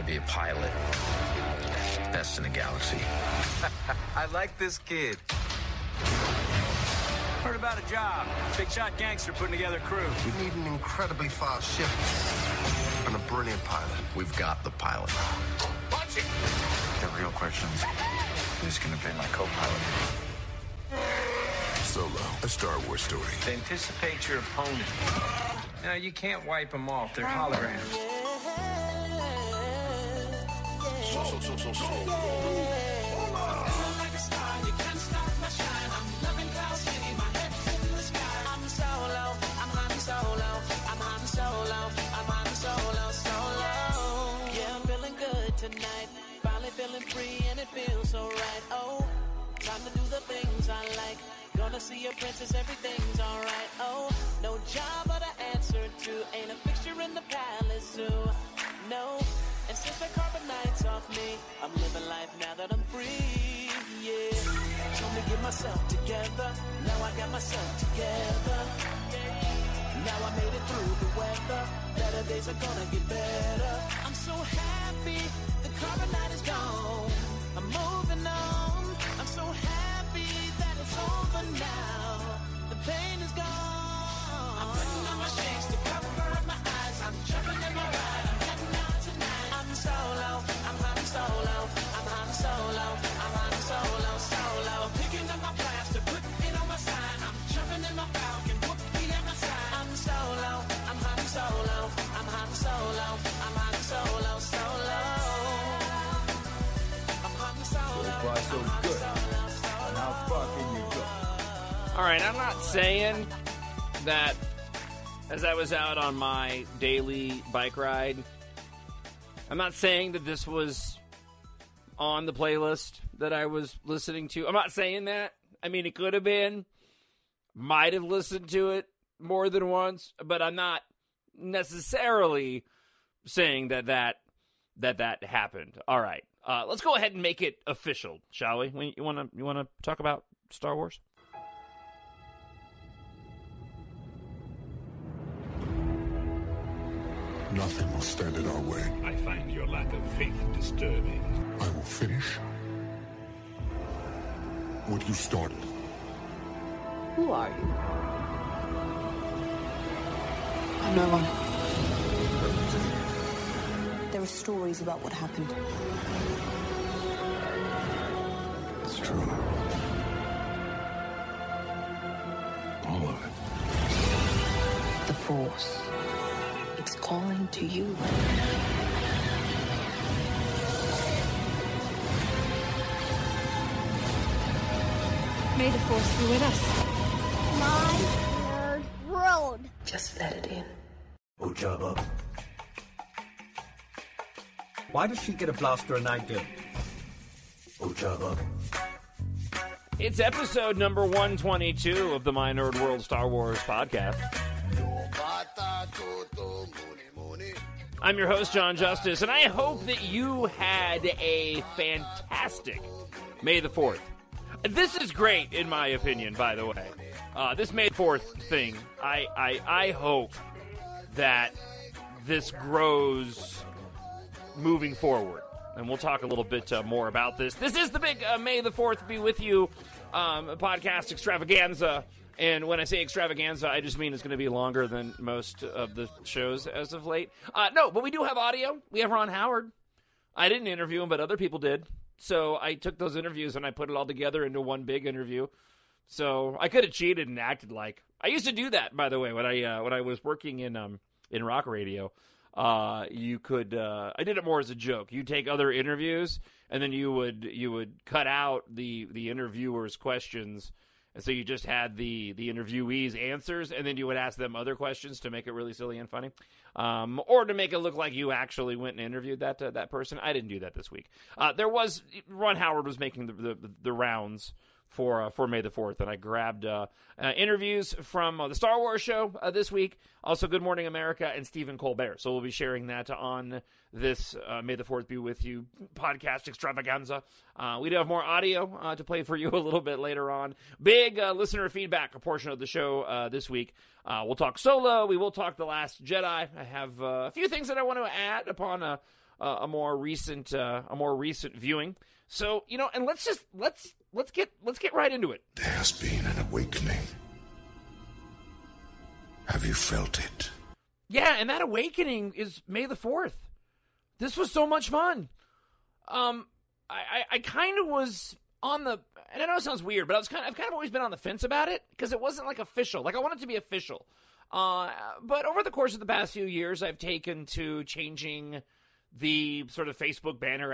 be a pilot. Best in the galaxy. I like this kid. Heard about a job. Big shot gangster putting together a crew. We need an incredibly fast ship and a brilliant pilot. We've got the pilot. Watch it! The real question is, who's going to be my co-pilot? Solo, a Star Wars story. Anticipate your opponent. No, you can't wipe them off. They're holograms. Tonight, finally feeling free and it feels so right. Oh, time to do the things I like. Gonna see a princess, everything's alright. Oh, no job but an answer to. Ain't a fixture in the palace zoo. No, and since the carbonite's off me, I'm living life now that I'm free. Yeah, told me get myself together. Now I got myself together. Now I made it through the weather. Better days are gonna get better. I'm so happy the carbonite is gone. I'm moving on. I'm so happy that it's over now. The pain is gone. I'm putting on my shades to cover up my eyes. I'm jumping in my ride. I'm heading out tonight. I'm solo. I'm Han Solo. I'm Han Solo. I'm Han Solo. Solo. I'm picking up my plaster, putting it on my sign. I'm jumping in my Falcon. Whoopie at my side. I'm solo. I'm Han Solo. I'm Han Solo. I'm Han Solo. Solo. I'm Han Solo. So far, so good. And how far can you go? All right, I'm not saying that as I was out on my daily bike ride, I'm not saying that this was on the playlist that I was listening to. I'm not saying that. I mean, it could have been. Might have listened to it more than once, but I'm not necessarily saying that happened. All right, let's go ahead and make it official, shall we? You want to talk about Star Wars? Nothing will stand in our way. I find your lack of faith disturbing. I will finish what you started. Who are you? I'm no one. There are stories about what happened. It's true. All of it. The Force. It's calling to you. May the Force be with us. My nerd world. Just let it in. Boyega. Why does she get a blaster and I don't? Boyega. It's episode number 122 of the My Nerd World Star Wars podcast. I'm your host, Jon Justice, and I hope that you had a fantastic May the 4th. This is great, in my opinion, by the way. This May 4th thing, I hope that this grows moving forward. And we'll talk a little bit more about this. This is the big May the 4th Be With You podcast extravaganza. And when I say extravaganza, I just mean it's going to be longer than most of the shows as of late. No, but we do have audio. We have Ron Howard. I didn't interview him, but other people did. So I took those interviews and I put it all together into one big interview. So I could have cheated and acted like I used to do that. By the way, when I was working in rock radio, you could I did it more as a joke. You take other interviews and then you would cut out the interviewers' questions. And so you just had the interviewees' answers, and then you would ask them other questions to make it really silly and funny, or to make it look like you actually went and interviewed that person. I didn't do that this week. Ron Howard was making the rounds for May the 4th, and I grabbed interviews from the Star Wars show this week, also Good Morning America, and Stephen Colbert. So we'll be sharing that on this May the 4th Be With You podcast extravaganza. We do have more audio to play for you a little bit later on. Big listener feedback, a portion of the show this week. We'll talk Solo. We will talk The Last Jedi. I have a few things that I want to add upon a more recent viewing. So, and let's get right into it. There has been an awakening. Have you felt it? Yeah, and that awakening is May the 4th. This was so much fun. I kind of was on the, and I know it sounds weird, but I've kind of always been on the fence about it because it wasn't like official. Like I want it to be official. But over the course of the past few years, I've taken to changing the sort of Facebook banner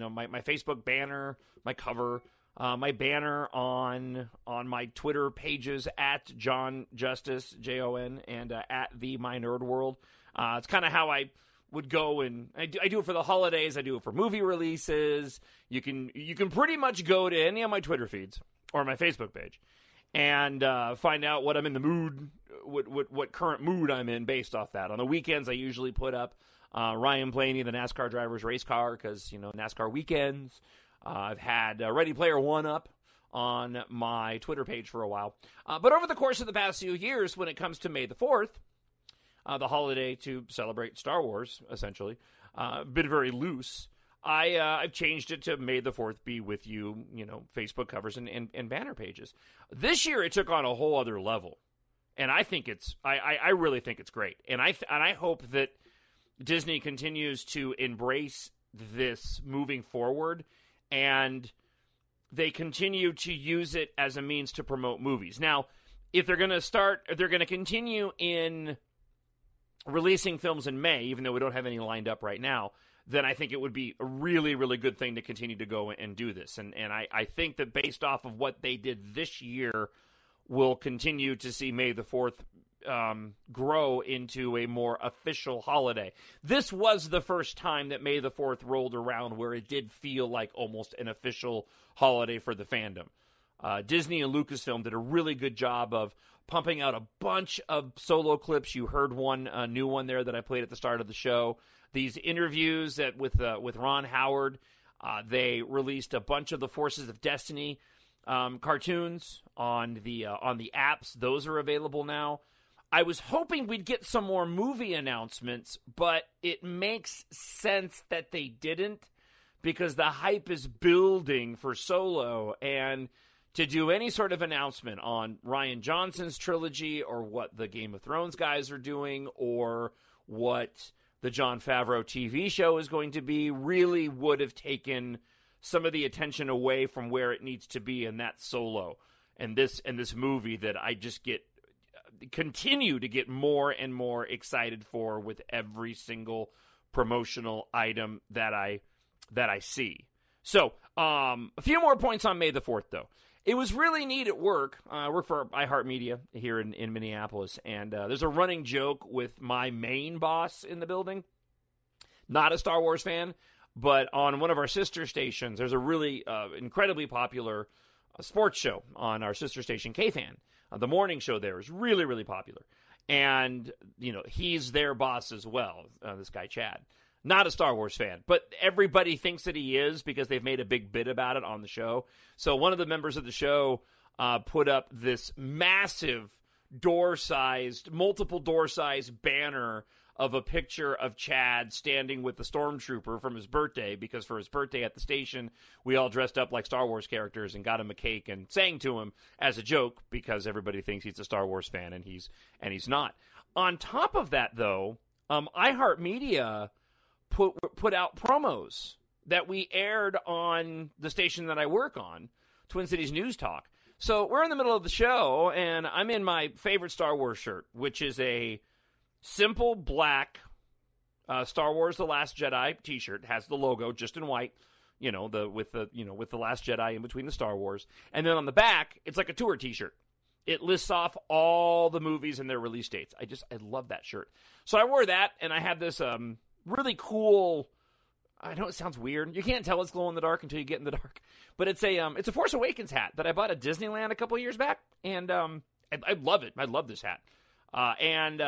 my Facebook banner, my cover, my banner on my Twitter pages at Jon Justice, Jon, and at the My Nerd World. It's kind of how I would go, and I do it for the holidays. I do it for movie releases. You can pretty much go to any of my Twitter feeds or my Facebook page and find out what I'm in the mood, what current mood I'm in based off that. On the weekends, I usually put up Ryan Blaney, the NASCAR driver's race car, because NASCAR weekends. I've had Ready Player One up on my Twitter page for a while. But over the course of the past few years, when it comes to May the 4th, the holiday to celebrate Star Wars, essentially, been very loose. I've changed it to May the 4th be with you, Facebook covers and banner pages. This year, it took on a whole other level. And I think I really think it's great. And I hope that Disney continues to embrace this moving forward, and they continue to use it as a means to promote movies. Now, if they're going to continue in releasing films in May, even though we don't have any lined up right now, then I think it would be a really, really good thing to continue to go and do this. And I think that based off of what they did this year, we'll continue to see May the 4th grow into a more official holiday. This was the first time that May the 4th rolled around where it did feel like almost an official holiday for the fandom. Disney and Lucasfilm did a really good job of pumping out a bunch of solo clips. You heard a new one there that I played at the start of the show. These interviews with Ron Howard. They released a bunch of the Forces of Destiny cartoons on the apps. Those are available now. I was hoping we'd get some more movie announcements, but it makes sense that they didn't because the hype is building for Solo, and to do any sort of announcement on Rian Johnson's trilogy or what the Game of Thrones guys are doing or what the Jon Favreau TV show is going to be really would have taken some of the attention away from where it needs to be, and that's Solo and this movie that I just continue to get more and more excited for with every single promotional item that I see. So, a few more points on May the 4th, though. It was really neat at work. I work for iHeartMedia here in Minneapolis, and there's a running joke with my main boss in the building. Not a Star Wars fan, but on one of our sister stations, there's a really incredibly popular sports show on our sister station, KFan. The morning show there is really, really popular. And, he's their boss as well, this guy, Chad. Not a Star Wars fan, but everybody thinks that he is because they've made a big bit about it on the show. So one of the members of the show put up this massive multiple door-sized banner of a picture of Chad standing with the stormtrooper from his birthday, because for his birthday at the station, we all dressed up like Star Wars characters and got him a cake and sang to him as a joke because everybody thinks he's a Star Wars fan, and he's not. On top of that, though, iHeartMedia put out promos that we aired on the station that I work on, Twin Cities News Talk. So we're in the middle of the show, and I'm in my favorite Star Wars shirt, which is a simple black Star Wars: The Last Jedi T-shirt. Has the logo just in white, with the Last Jedi in between the Star Wars, and then on the back it's like a tour T-shirt. It lists off all the movies and their release dates. I love that shirt. So I wore that, and I had this really cool. I know it sounds weird. You can't tell it's glow in the dark until you get in the dark, but it's a Force Awakens hat that I bought at Disneyland a couple of years back, and I love it. I love this hat, and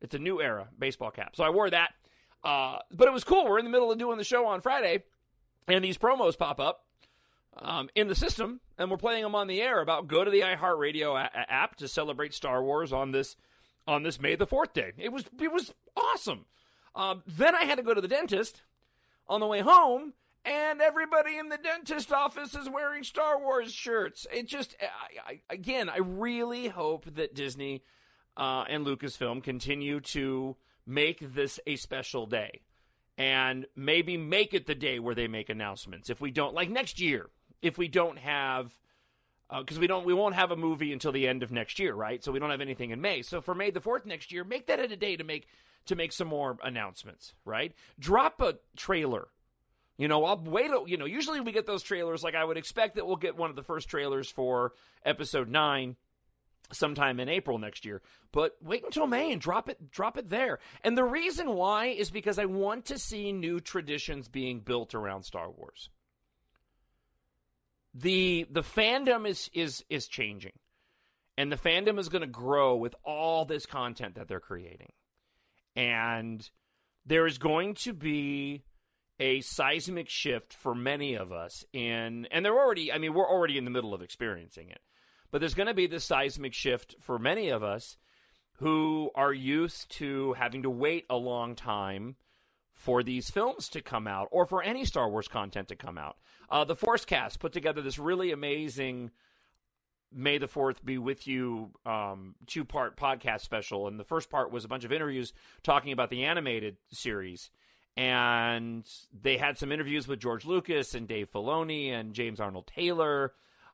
it's a New Era baseball cap. So I wore that, but it was cool. We're in the middle of doing the show on Friday, and these promos pop up in the system, and we're playing them on the air about go to the iHeartRadio app to celebrate Star Wars on this May the 4th day. It was awesome. Then I had to go to the dentist on the way home, and everybody in the dentist office is wearing Star Wars shirts. It just, I really hope that Disney and Lucasfilm continue to make this a special day, and maybe make it the day where they make announcements. If we don't, like next year, if we don't have, because we won't have a movie until the end of next year, right? So we don't have anything in May. So for May the 4th next year, make that a day to make some more announcements, right? Drop a trailer. I'll wait. Usually we get those trailers. Like I would expect that we'll get one of the first trailers for Episode 9 sometime in April next year. But wait until May and drop it there. And the reason why is because I want to see new traditions being built around Star Wars. The fandom is changing, and the fandom is going to grow with all this content that they're creating, and there is going to be a seismic shift for many of us we're already in the middle of experiencing it, but there's going to be this seismic shift for many of us who are used to having to wait a long time for these films to come out, or for any Star Wars content to come out. The Forcecast put together this really amazing May the 4th Be With You 2-part podcast special, and the first part was a bunch of interviews talking about the animated series, and they had some interviews with George Lucas and Dave Filoni and James Arnold Taylor,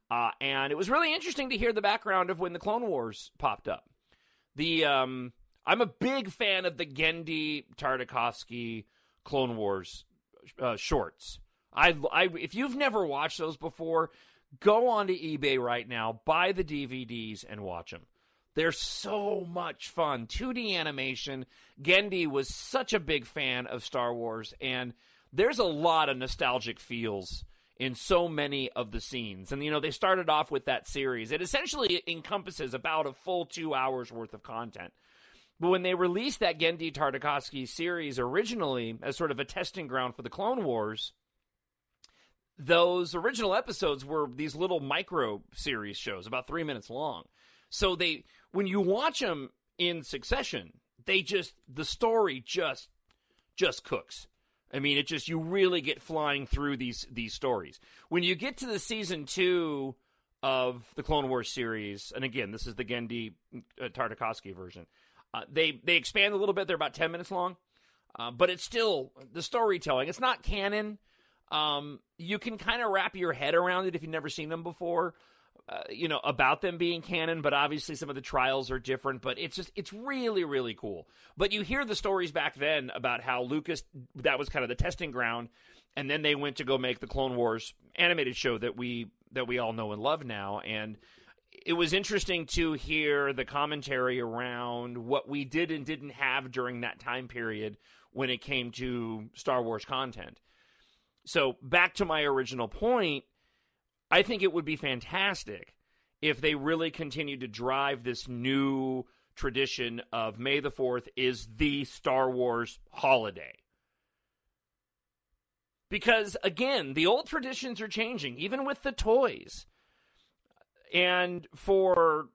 and it was really interesting to hear the background of when the Clone Wars popped up. I'm a big fan of the Genndy Tartakovsky Clone Wars shorts. If you've never watched those before, go onto eBay right now, buy the DVDs, and watch them. They're so much fun. 2D animation. Genndy was such a big fan of Star Wars, and there's a lot of nostalgic feels in so many of the scenes. And, they started off with that series. It essentially encompasses about a full 2 hours worth of content. But when they released that Genndy Tartakovsky series originally as sort of a testing ground for the Clone Wars, those original episodes were these little micro series shows, about 3 minutes long. So when you watch them in succession, the story just cooks. I mean, you really get flying through these stories. When you get to the season 2 of the Clone Wars series, and again, this is the Genndy Tartakovsky version, they expand a little bit. They're about 10 minutes long, but it's still the storytelling. It's not canon. You can kind of wrap your head around it if you've never seen them before, about them being canon, but obviously some of the trials are different, but it's really, really cool. But you hear the stories back then about how Lucas, that was kind of the testing ground, and then they went to go make the Clone Wars animated show that we all know and love now, and it was interesting to hear the commentary around what we did and didn't have during that time period when it came to Star Wars content. So back to my original point, I think it would be fantastic if they really continued to drive this new tradition of May the 4th is the Star Wars holiday. Because, again, the old traditions are changing, even with the toys. And for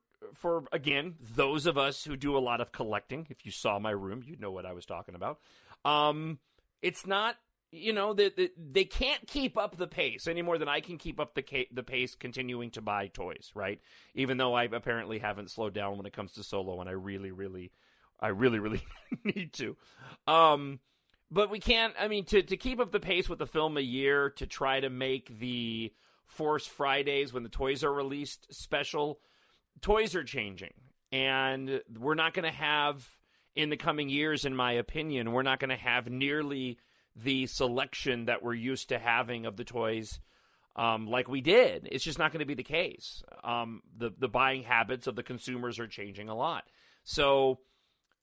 again, those of us who do a lot of collecting, if you saw my room, you'd know what I was talking about. It's not, they can't keep up the pace any more than I can keep up the pace continuing to buy toys, right? Even though I apparently haven't slowed down when it comes to Solo, and I really, really need to. But we can't, to keep up the pace with the film a year, to try to make the Force Fridays when the toys are released special, toys are changing. And we're not going to have, in the coming years, in my opinion, we're not going to have nearly the selection that we're used to having of the toys like we did. It's just not going to be the case. The buying habits of the consumers are changing a lot. So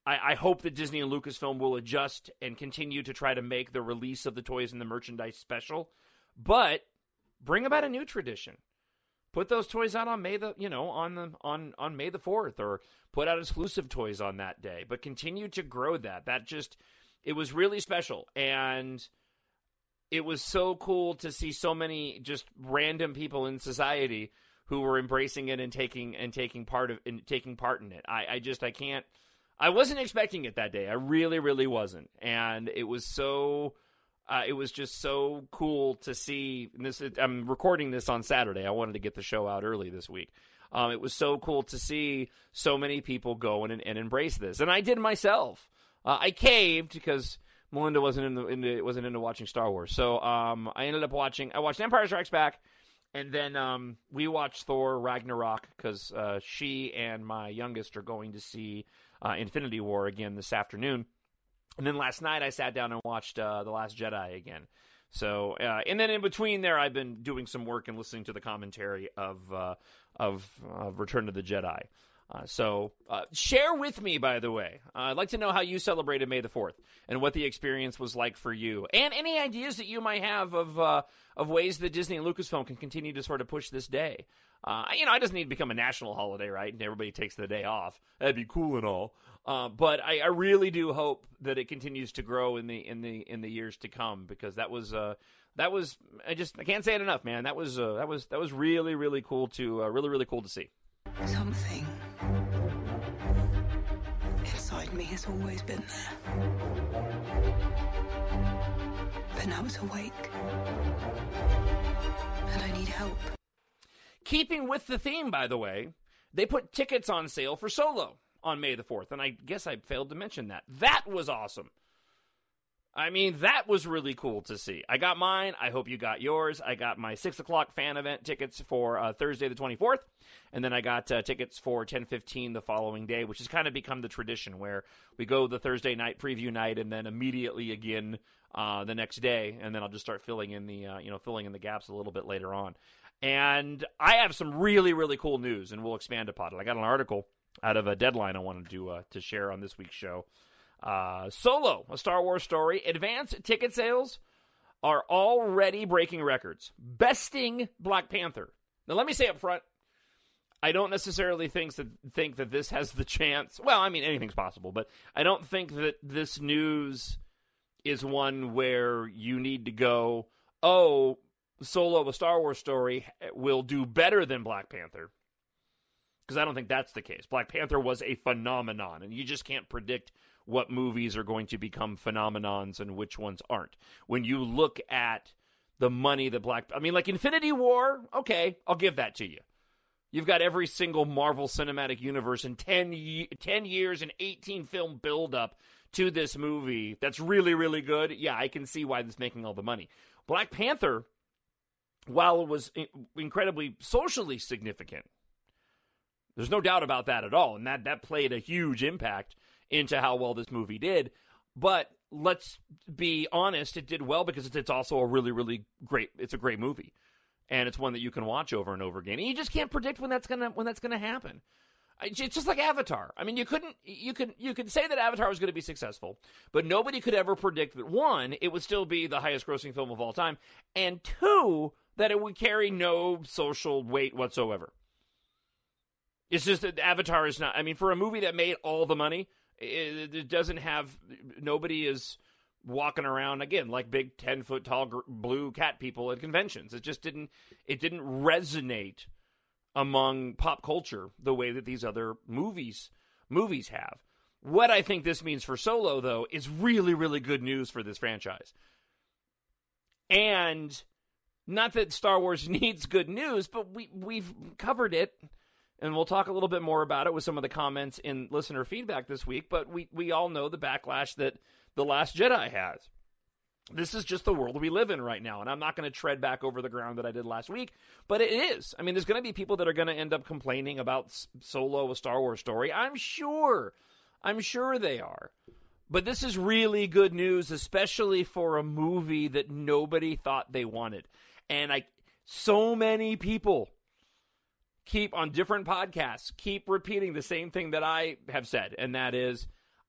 I hope that Disney and Lucasfilm will adjust and continue to try to make the release of the toys and the merchandise special, but bring about a new tradition. Put those toys out on May on May the 4th, or put out exclusive toys on that day, but continue to grow that. It was really special, and it was so cool to see so many just random people in society who were embracing it and taking part in it. I wasn't expecting it that day. I really, really wasn't. And it was so It was just so cool to see. And I'm recording this on Saturday. I wanted to get the show out early this week. It was so cool to see so many people go and embrace this, and I did myself. I caved because Melinda wasn't into watching Star Wars, so I ended up watching. I watched Empire Strikes Back, and then we watched Thor Ragnarok because she and my youngest are going to see Infinity War again this afternoon. And then last night I sat down and watched The Last Jedi again. So, and then in between there, I've been doing some work and listening to the commentary of Return of the Jedi. So share with me, by the way. I'd like to know how you celebrated May the 4th and what the experience was like for you, and any ideas that you might have of ways that Disney and Lucasfilm can continue to sort of push this day. It doesn't need to become a national holiday, right? And everybody takes the day off. That'd be cool and all. But I really do hope that it continues to grow in the years to come, because I can't say it enough, man. That was really, really cool to really cool to see. Something inside me has always been there, but now it's awake, and I need help. Keeping with the theme, by the way, they put tickets on sale for Solo on May the 4th, and I guess I failed to mention that. That was awesome. I mean, that was really cool to see. I got mine. I hope you got yours. I got my 6 o'clock fan event tickets for Thursday the 24th, and then I got tickets for 10:15 the following day, which has kind of become the tradition where we go the Thursday night preview night and then immediately again the next day, and then I'll just start filling in the gaps a little bit later on. And I have some really, really cool news, and we'll expand upon it. I got an article out of a Deadline I wanted to share on this week's show. Solo, A Star Wars Story. Advanced ticket sales are already breaking records, besting Black Panther. Now, let me say up front, I don't necessarily think that this has the chance. Well, I mean, anything's possible, but I don't think that this news is one where you need to go, oh, Solo, A Star Wars Story will do better than Black Panther. Because I don't think that's the case. Black Panther was a phenomenon, and you just can't predict what movies are going to become phenomenons and which ones aren't. When you look at the money that like Infinity War, okay, I'll give that to you. You've got every single Marvel Cinematic Universe in 10 years and 18 film build-up to this movie that's really, really good. Yeah, I can see why this is making all the money. Black Panther, while it was incredibly socially significant, there's no doubt about that at all, and that played a huge impact into how well this movie did. But let's be honest, it did well because it's also a really, really great movie. And it's one that you can watch over and over again. And you just can't predict when that's gonna happen. It's just like Avatar. I mean, you could say that Avatar was going to be successful, but nobody could ever predict that, one, it would still be the highest grossing film of all time, and two, that it would carry no social weight whatsoever. It's just that Avatar is not, I mean, for a movie that made all the money, it doesn't have, nobody is walking around, again, like big 10-foot tall blue cat people at conventions. It didn't resonate among pop culture the way that these other movies have. What I think this means for Solo, though, is really, really good news for this franchise. And not that Star Wars needs good news, but we've covered it. And we'll talk a little bit more about it with some of the comments in listener feedback this week, but we all know the backlash that The Last Jedi has. This is just the world we live in right now, and I'm not going to tread back over the ground that I did last week, but it is. I mean, there's going to be people that are going to end up complaining about Solo, A Star Wars Story. I'm sure they are. But this is really good news, especially for a movie that nobody thought they wanted. And so many people on different podcasts keep repeating the same thing that I have said, and that is,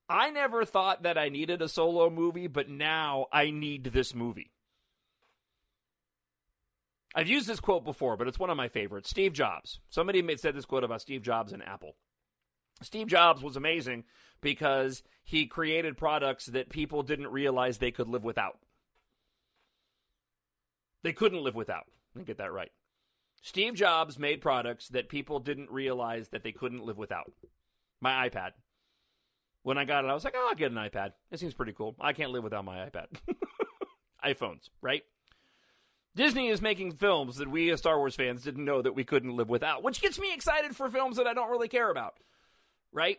I never thought that I needed a Solo movie, but now I need this movie. I've used this quote before, but it's one of my favorites. Steve Jobs. Somebody said this quote about Steve Jobs and Apple. Steve Jobs was amazing because he created products that people didn't realize they could live without. They couldn't live without. Let me get that right. Steve Jobs made products that people didn't realize that they couldn't live without. My iPad. When I got it, I was like, oh, I'll get an iPad. It seems pretty cool. I can't live without my iPad. iPhones, right? Disney is making films that we as Star Wars fans didn't know that we couldn't live without, which gets me excited for films that I don't really care about, right?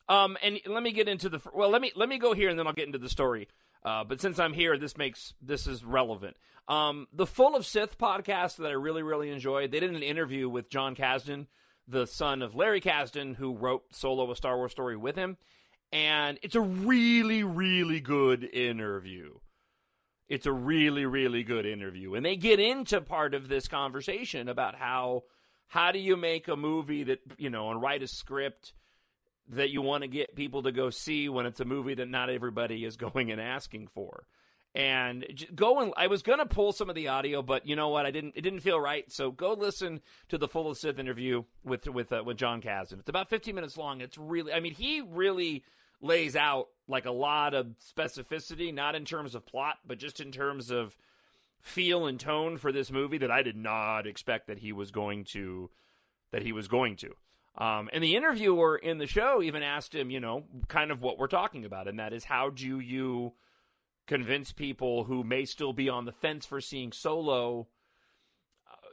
And let me get into let me go here and then I'll get into the story. But since I'm here, this is relevant. The Full of Sith podcast that I really, really enjoyed, they did an interview with Jon Kasdan, the son of Larry Kasdan, who wrote Solo: A Star Wars Story with him. And it's a really, really good interview. It's a really, really good interview. And they get into part of this conversation about how do you make a movie that, and write a script that you want to get people to go see when it's a movie that not everybody is going and asking for. And I was going to pull some of the audio, but you know what? It didn't feel right. So go listen to the Full of Sith interview with Jon Kasdan. It's about 15 minutes long. It's really, he really lays out like a lot of specificity, not in terms of plot, but just in terms of feel and tone for this movie that I did not expect that he was going to. And the interviewer in the show even asked him, kind of what we're talking about, and that is, how do you convince people who may still be on the fence for seeing Solo,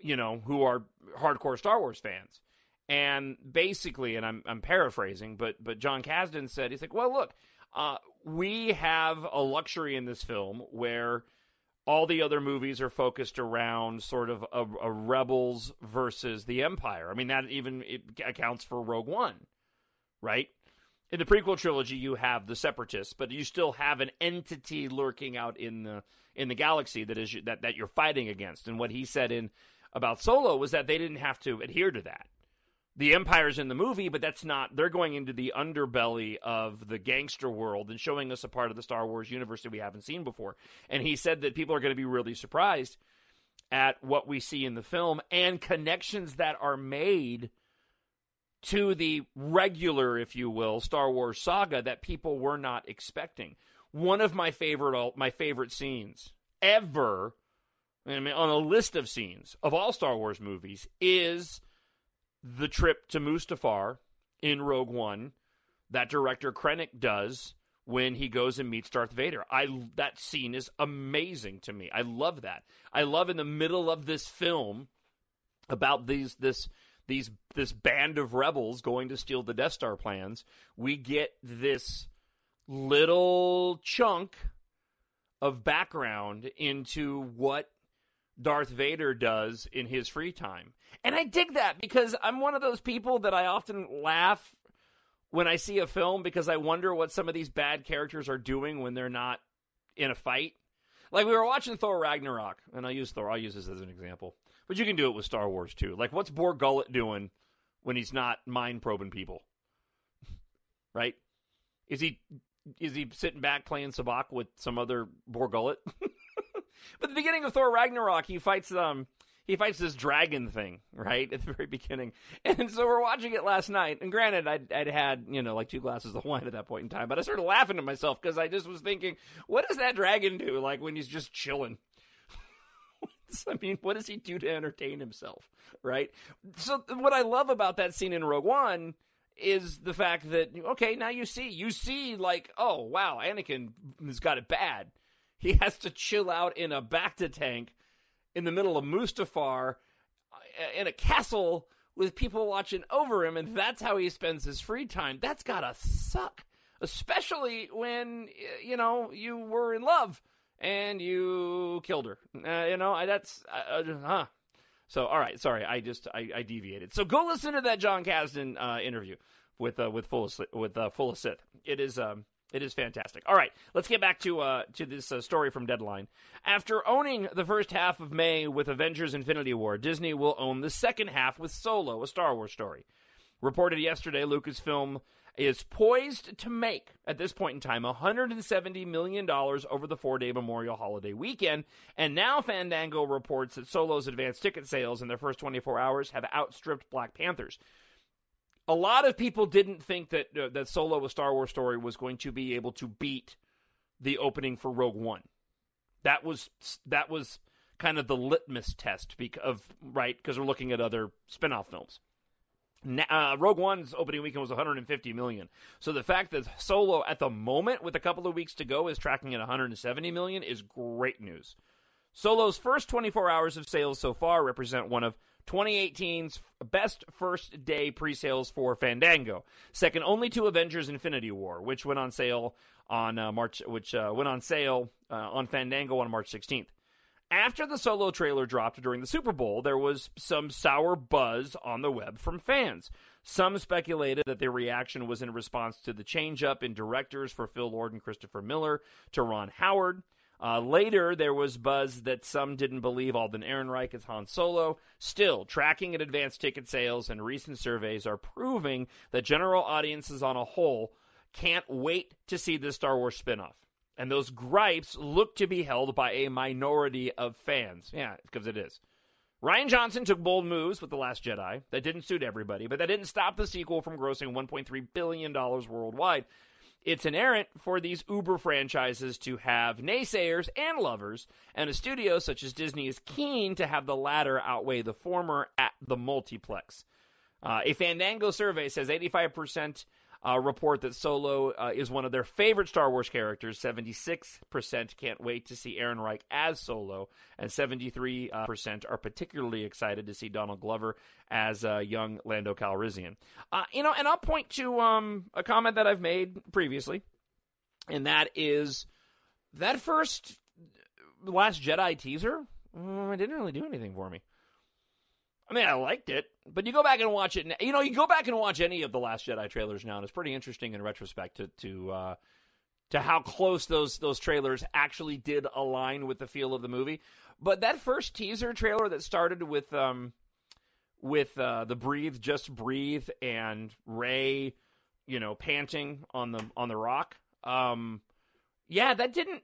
who are hardcore Star Wars fans? And basically, and I'm paraphrasing, but Jon Kasdan said, he's like, well, look, we have a luxury in this film where all the other movies are focused around sort of a rebels versus the Empire. That even it accounts for Rogue One, right? In the prequel trilogy, you have the Separatists, but you still have an entity lurking out in the galaxy that you're fighting against. And what he said about Solo was that they didn't have to adhere to that. The Empire's in the movie, but that's not. They're going into the underbelly of the gangster world and showing us a part of the Star Wars universe that we haven't seen before. And he said that people are going to be really surprised at what we see in the film and connections that are made to the regular, if you will, Star Wars saga that people were not expecting. One of my favorite scenes ever, on a list of scenes of all Star Wars movies, is the trip to Mustafar in Rogue One that director Krennic does when he goes and meets Darth Vader. That scene is amazing to me. I love that. I love in the middle of this film about this band of rebels going to steal the Death Star plans, we get this little chunk of background into what Darth Vader does in his free time. And I dig that because I'm one of those people that I often laugh when I see a film because I wonder what some of these bad characters are doing when they're not in a fight. Like we were watching Thor Ragnarok, and I'll use this as an example. But you can do it with Star Wars too. Like what's Bor Gullet doing when he's not mind probing people? Right? Is he sitting back playing sabacc with some other Bor Gullet? But at the beginning of Thor Ragnarok, he fights this dragon thing, right, at the very beginning. And so we're watching it last night. And granted, I'd had, like 2 glasses of wine at that point in time. But I started laughing to myself because I just was thinking, what does that dragon do, like, when he's just chilling? What does he do to entertain himself, right? So what I love about that scene in Rogue One is the fact that, okay, now you see, like, oh, wow, Anakin has got it bad. He has to chill out in a Bacta tank in the middle of Mustafar in a castle with people watching over him, and that's how he spends his free time. That's gotta suck, especially when, you were in love and you killed her. So, all right, sorry, I deviated. So go listen to that Jon Kasdan interview with Full of Sith. It is fantastic. All right, let's get back to this story from Deadline. After owning the first half of May with Avengers Infinity War, Disney will own the second half with Solo, a Star Wars story. Reported yesterday, Lucasfilm is poised to make, at this point in time, $170 million over the 4-day Memorial Holiday weekend, and now Fandango reports that Solo's advanced ticket sales in their first 24 hours have outstripped Black Panther's. A lot of people didn't think that Solo, a Star Wars story, was going to be able to beat the opening for Rogue One. That was kind of the litmus test because we're looking at other spin-off films. Rogue One's opening weekend was $150 million. So the fact that Solo, at the moment, with a couple of weeks to go, is tracking at $170 million is great news. Solo's first 24 hours of sales so far represent one of 2018's best first-day pre-sales for Fandango, second only to Avengers: Infinity War, which went on sale on on Fandango on March 16th. After the Solo trailer dropped during the Super Bowl, there was some sour buzz on the web from fans. Some speculated that their reaction was in response to the change-up in directors for Phil Lord and Christopher Miller to Ron Howard. Later, there was buzz that some didn't believe Alden Ehrenreich as Han Solo. Still, tracking and advanced ticket sales and recent surveys are proving that general audiences on a whole can't wait to see this Star Wars spinoff. And those gripes look to be held by a minority of fans. Yeah, because it is. Rian Johnson took bold moves with The Last Jedi. That didn't suit everybody, but that didn't stop the sequel from grossing $1.3 billion worldwide. It's inherent for these Uber franchises to have naysayers and lovers, and a studio such as Disney is keen to have the latter outweigh the former at the multiplex. A Fandango survey says 85% report that Solo is one of their favorite Star Wars characters. 76% can't wait to see Ehrenreich as Solo, and 73% are particularly excited to see Donald Glover as young Lando Calrissian. And I'll point to a comment that I've made previously, and that is that first Last Jedi teaser, it didn't really do anything for me. I mean, I liked it, but you go back and watch it. You go back and watch any of the Last Jedi trailers now, and it's pretty interesting in retrospect to how close those trailers actually did align with the feel of the movie. But that first teaser trailer that started with the breathe, just breathe, and Rey, panting on the rock. That didn't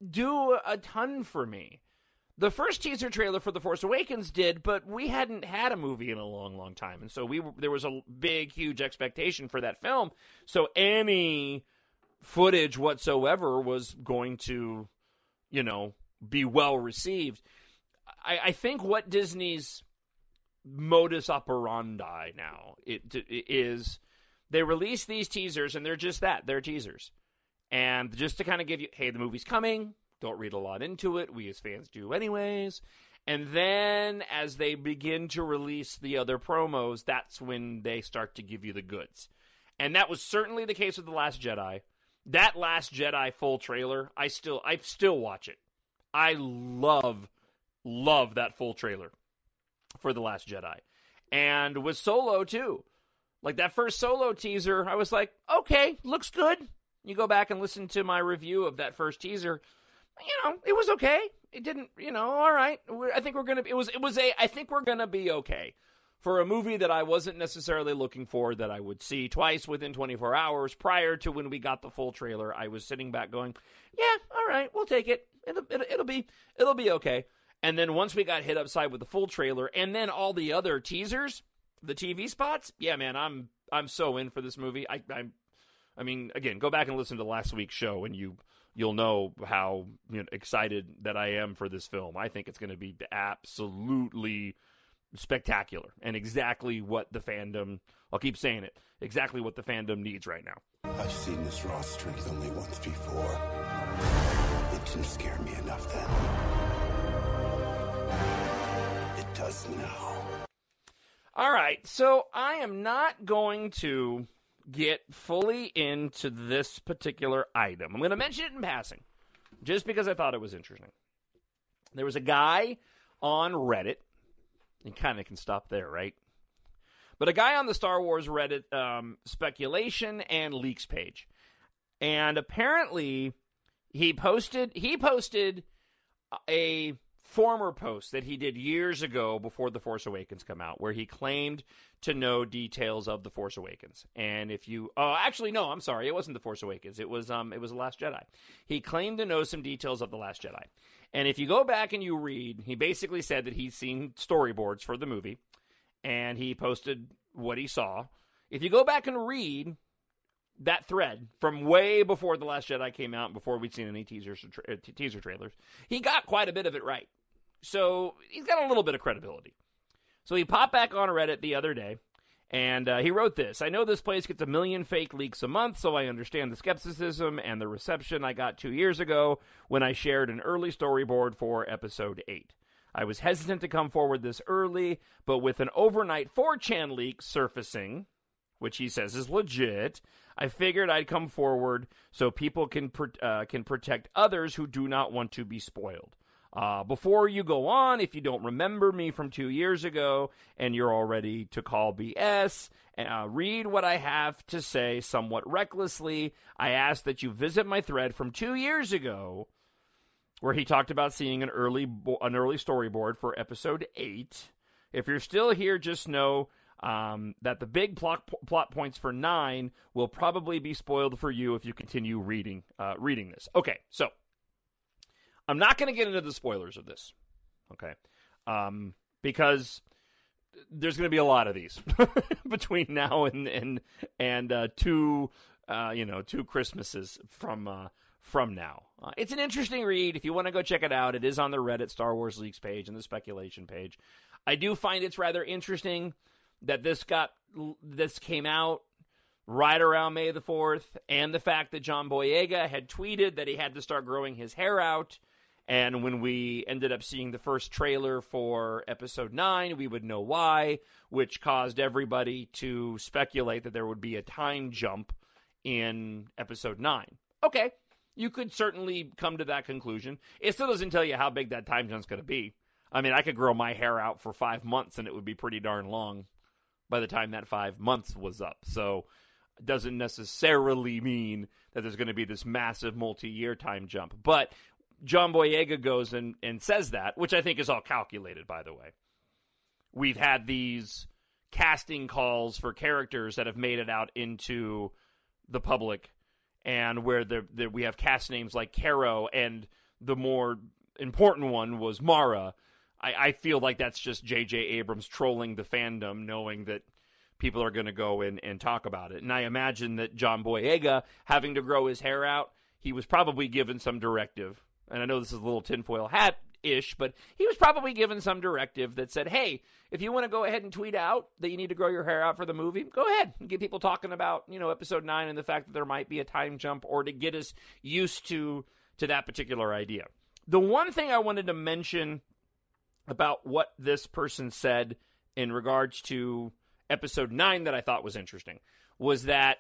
do a ton for me. The first teaser trailer for The Force Awakens did, but we hadn't had a movie in a long, long time. And so there was a big, huge expectation for that film. So any footage whatsoever was going to, be well received. I think what Disney's modus operandi now is they release these teasers, and they're just that. They're teasers. And just to kind of give you, hey, the movie's coming. Don't read a lot into it. We as fans do anyways. And then as they begin to release the other promos, that's when they start to give you the goods. And that was certainly the case with The Last Jedi. That Last Jedi full trailer, I still watch it. I love that full trailer for The Last Jedi. And with Solo too. Like that first Solo teaser, I was like, okay, looks good. You go back and listen to my review of that first teaser. It was okay. It didn't, all right. I think we're going to, I think we're going to be okay. For a movie that I wasn't necessarily looking for, that I would see twice within 24 hours prior to when we got the full trailer, I was sitting back going, yeah, all right, we'll take it. It'll be okay. And then once we got hit upside with the full trailer and then all the other teasers, the TV spots, yeah, man, I'm so in for this movie. I mean, again, go back and listen to last week's show and you'll know how excited that I am for this film. I think it's going to be absolutely spectacular and exactly what the fandom, I'll keep saying it, exactly what the fandom needs right now. I've seen this raw strength only once before. It didn't scare me enough then. It does now. All right, so I am not going to get fully into this particular item. I'm going to mention it in passing, just because I thought it was interesting. There was a guy on Reddit, and kind of can stop there, right? But a guy on the Star Wars Reddit speculation and leaks page, and apparently he posted a former post that he did years ago before The Force Awakens come out, where he claimed to know details of The Force Awakens. And if you, actually, no, I'm sorry, it wasn't The The Force Awakens. It was The Last Jedi. He claimed to know some details of The Last Jedi. And if you go back and you read, he basically said that he's seen storyboards for the movie, and he posted what he saw. If you go back and read that thread from way before The Last Jedi came out, before we'd seen any teaser trailers, he got quite a bit of it right. So he's got a little bit of credibility. So he popped back on Reddit the other day, And he wrote this: I know this place gets 1 million fake leaks a month, so I understand the skepticism and the reception I got 2 years ago when I shared an early storyboard for Episode 8. I was hesitant to come forward this early, but with an overnight 4chan leak surfacing, which he says is legit, I figured I'd come forward so people can protect others who do not want to be spoiled. Before you go on, if you don't remember me from 2 years ago and you're all ready to call BS, read what I have to say somewhat recklessly. I ask that you visit my thread from 2 years ago where he talked about seeing an early storyboard for Episode 8. If you're still here, just know that the big plot points for 9 will probably be spoiled for you if you continue reading this. Okay, so I'm not going to get into the spoilers of this, okay, because there's going to be a lot of these between now and two Christmases from now. It's an interesting read. If you want to go check it out, it is on the Reddit Star Wars Leaks page and the speculation page. I do find it's rather interesting that this came out right around May the 4th, and the fact that John Boyega had tweeted that he had to start growing his hair out. And when we ended up seeing the first trailer for Episode 9, we would know why, which caused everybody to speculate that there would be a time jump in Episode 9. Okay, you could certainly come to that conclusion. It still doesn't tell you how big that time jump's going to be. I mean, I could grow my hair out for 5 months, and it would be pretty darn long by the time that 5 months was up. So it doesn't necessarily mean that there's going to be this massive multi-year time jump. But John Boyega goes and says that, which I think is all calculated, by the way. We've had these casting calls for characters that have made it out into the public, and where we have cast names like Caro, and the more important one was Mara. I feel like that's just J.J. Abrams trolling the fandom, knowing that people are going to go in and talk about it. And I imagine that John Boyega, having to grow his hair out, he was probably given some directive. And I know this is a little tinfoil hat-ish, but he was probably given some directive that said, hey, if you want to go ahead and tweet out that you need to grow your hair out for the movie, go ahead and get people talking about, Episode 9 and the fact that there might be a time jump, or to get us used to that particular idea. The one thing I wanted to mention about what this person said in regards to Episode 9 that I thought was interesting was that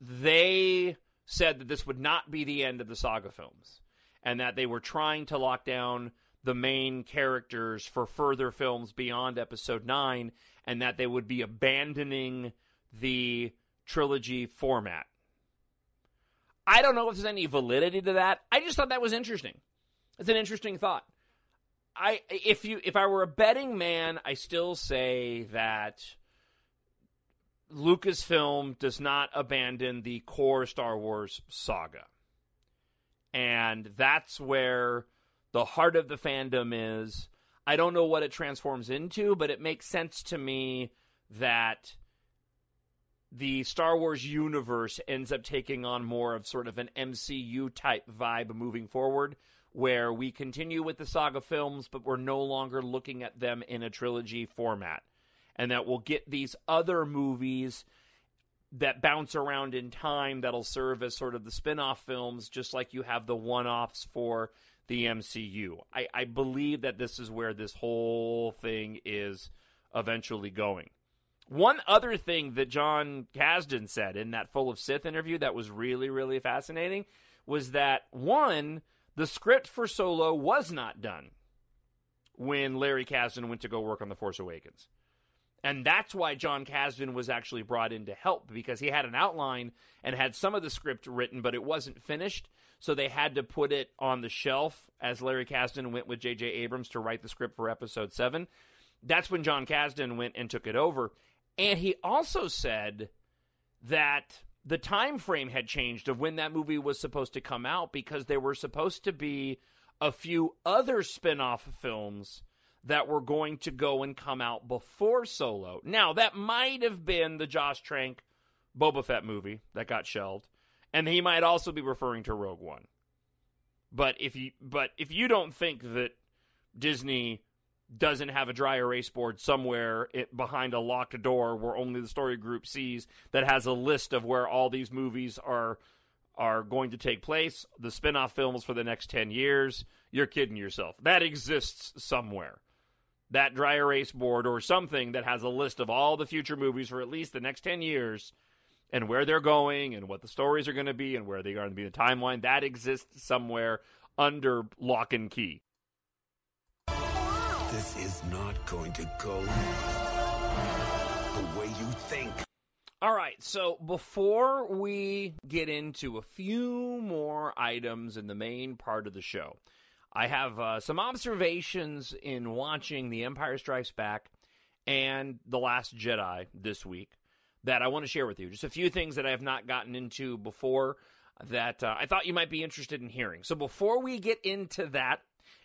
they said that this would not be the end of the saga films, and that they were trying to lock down the main characters for further films beyond Episode 9, and that they would be abandoning the trilogy format. I don't know if there's any validity to that. I just thought that was interesting. It's an interesting thought. If I were a betting man, I still say that Lucasfilm does not abandon the core Star Wars saga. And that's where the heart of the fandom is. I don't know what it transforms into, but it makes sense to me that the Star Wars universe ends up taking on more of sort of an MCU-type vibe moving forward, where we continue with the saga films, but we're no longer looking at them in a trilogy format. And that we'll get these other movies that bounce around in time that'll serve as sort of the spin-off films, just like you have the one-offs for the MCU. I believe that this is where this whole thing is eventually going. One other thing that Jon Kasdan said in that Full of Sith interview that was really, really fascinating was that, one, the script for Solo was not done when Larry Kasdan went to go work on The Force Awakens. And that's why Jon Kasdan was actually brought in to help, because he had an outline and had some of the script written, but it wasn't finished. So they had to put it on the shelf as Larry Kasdan went with J.J. Abrams to write the script for Episode 7. That's when Jon Kasdan went and took it over. And he also said that the time frame had changed of when that movie was supposed to come out, because there were supposed to be a few other spin-off films that were going to go and come out before Solo. Now, that might have been the Josh Trank Boba Fett movie that got shelved, and he might also be referring to Rogue One. But if you don't think that Disney doesn't have a dry erase board somewhere behind a locked door where only the story group sees, that has a list of where all these movies are going to take place, the spin-off films for the next 10 years, you're kidding yourself. That exists somewhere. That dry erase board or something that has a list of all the future movies for at least the next 10 years and where they're going and what the stories are going to be and where they are going to be in the timeline, that exists somewhere under lock and key. This is not going to go the way you think. All right, so before we get into a few more items in the main part of the show, I have some observations in watching The Empire Strikes Back and The Last Jedi this week that I want to share with you. Just a few things that I have not gotten into before that I thought you might be interested in hearing. So before we get into that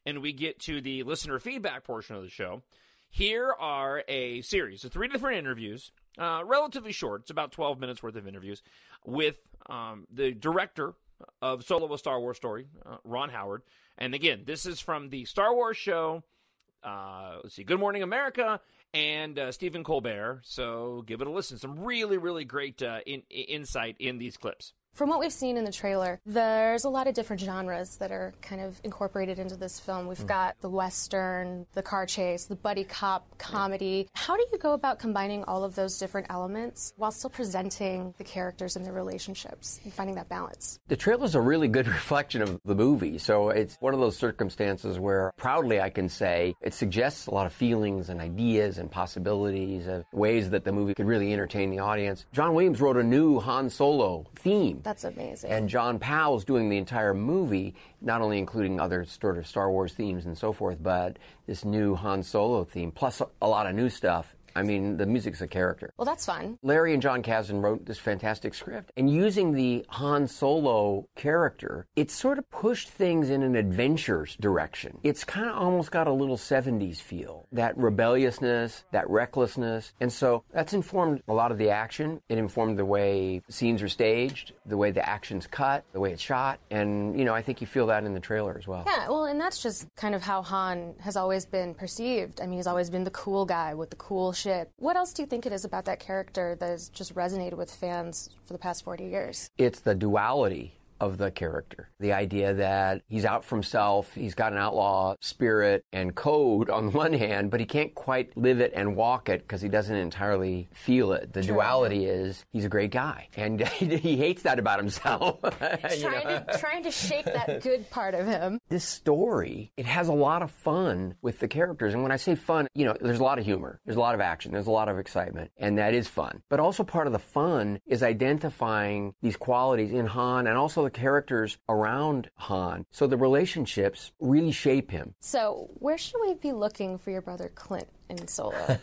and we get to the listener feedback portion of the show, here are a series of 3 different interviews, relatively short. It's about 12 minutes worth of interviews with the director of Solo: A Star Wars Story, Ron Howard. And again, this is from the Star Wars show, Good Morning America, and Stephen Colbert. So give it a listen. Some really, really great insight in these clips. From what we've seen in the trailer, there's a lot of different genres that are kind of incorporated into this film. We've got the Western, the car chase, the buddy cop comedy. How do you go about combining all of those different elements while still presenting the characters and their relationships and finding that balance? The trailer's a really good reflection of the movie, so it's one of those circumstances where proudly I can say it suggests a lot of feelings and ideas and possibilities of ways that the movie could really entertain the audience. John Williams wrote a new Han Solo theme. That's amazing. And John Powell's doing the entire movie, not only including other sort of Star Wars themes and so forth, but this new Han Solo theme, plus a lot of new stuff. I mean, the music's a character. Well, that's fun. Larry and Jon Kasdan wrote this fantastic script. And using the Han Solo character, it sort of pushed things in an adventures direction. It's kind of almost got a little 70s feel. That rebelliousness, that recklessness. And so that's informed a lot of the action. It informed the way scenes are staged, the way the action's cut, the way it's shot. And, you know, I think you feel that in the trailer as well. Yeah, well, and that's just kind of how Han has always been perceived. I mean, he's always been the cool guy with the cool shit. What else do you think it is about that character that has just resonated with fans for the past 40 years? It's the duality of the character. The idea that he's out for himself, he's got an outlaw spirit and code on the one hand, but he can't quite live it and walk it because he doesn't entirely feel it. The duality is he's a great guy, and he hates that about himself. Trying to shake that good part of him. This story, it has a lot of fun with the characters, and when I say fun, you know, there's a lot of humor, there's a lot of action, there's a lot of excitement, and that is fun. But also part of the fun is identifying these qualities in Han and also the characters around Han. So the relationships really shape him. So where should we be looking for your brother Clint in Solo?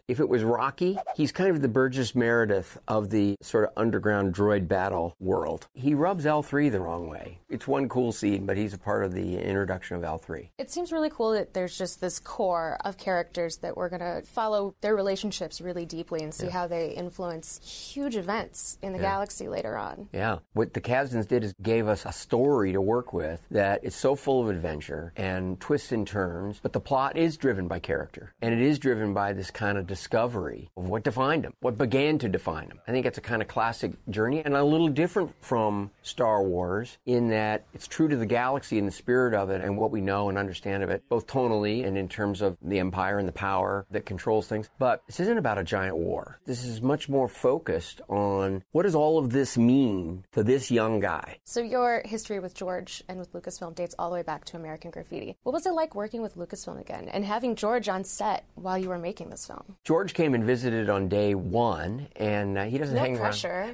If it was Rocky, he's kind of the Burgess Meredith of the sort of underground droid battle world. He rubs L3 the wrong way. It's one cool scene, but he's a part of the introduction of L3. It seems really cool that there's just this core of characters that we're going to follow their relationships really deeply and see how they influence huge events in the galaxy later on. Yeah. What the Kasdans did is gave us a story to work with that is so full of adventure and twists and turns, but the plot is driven by character. And it is driven by this kind of discovery of what defined him, what began to define him. I think it's a kind of classic journey and a little different from Star Wars in that it's true to the galaxy and the spirit of it and what we know and understand of it, both tonally and in terms of the Empire and the power that controls things. But this isn't about a giant war. This is much more focused on what does all of this mean to this young guy. So your history with George and with Lucasfilm dates all the way back to American Graffiti. What was it like working with Lucasfilm again and having George on set while you were making this film? George came and visited on day one, and he doesn't hang around. No pressure.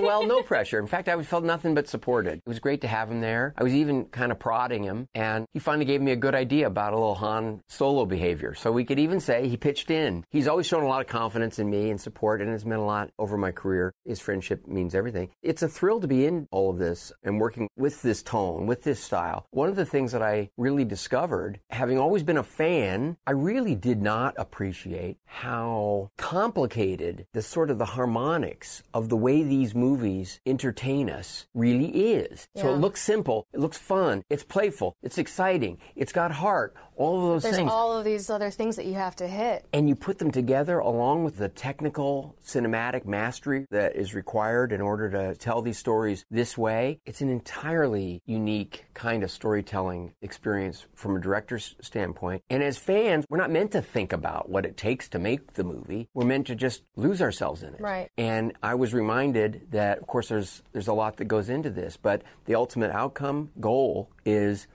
Well, no pressure. In fact, I felt nothing but supported. It was great to have him there. I was even kind of prodding him, and he finally gave me a good idea about a little Han Solo behavior. So we could even say he pitched in. He's always shown a lot of confidence in me and support, and it's meant a lot over my career. His friendship means everything. It's a thrill to be in all of this and working with this tone, with this style. One of the things that I really discovered, having always been a fan, I really did not appreciate how complicated the sort of the harmonics of the way these movies entertain us really is. So it looks simple, it looks fun, it's playful, it's exciting, it's got heart, all of those things. There's all of these other things that you have to hit. And you put them together along with the technical cinematic mastery that is required in order to tell these stories this way. It's an entirely unique kind of storytelling experience from a director's standpoint. And as fans, we're not meant to think about what it takes to make the movie. We're meant to just lose ourselves in it. Right. And I was reminded that, of course, there's a lot that goes into this, but the ultimate outcome goal is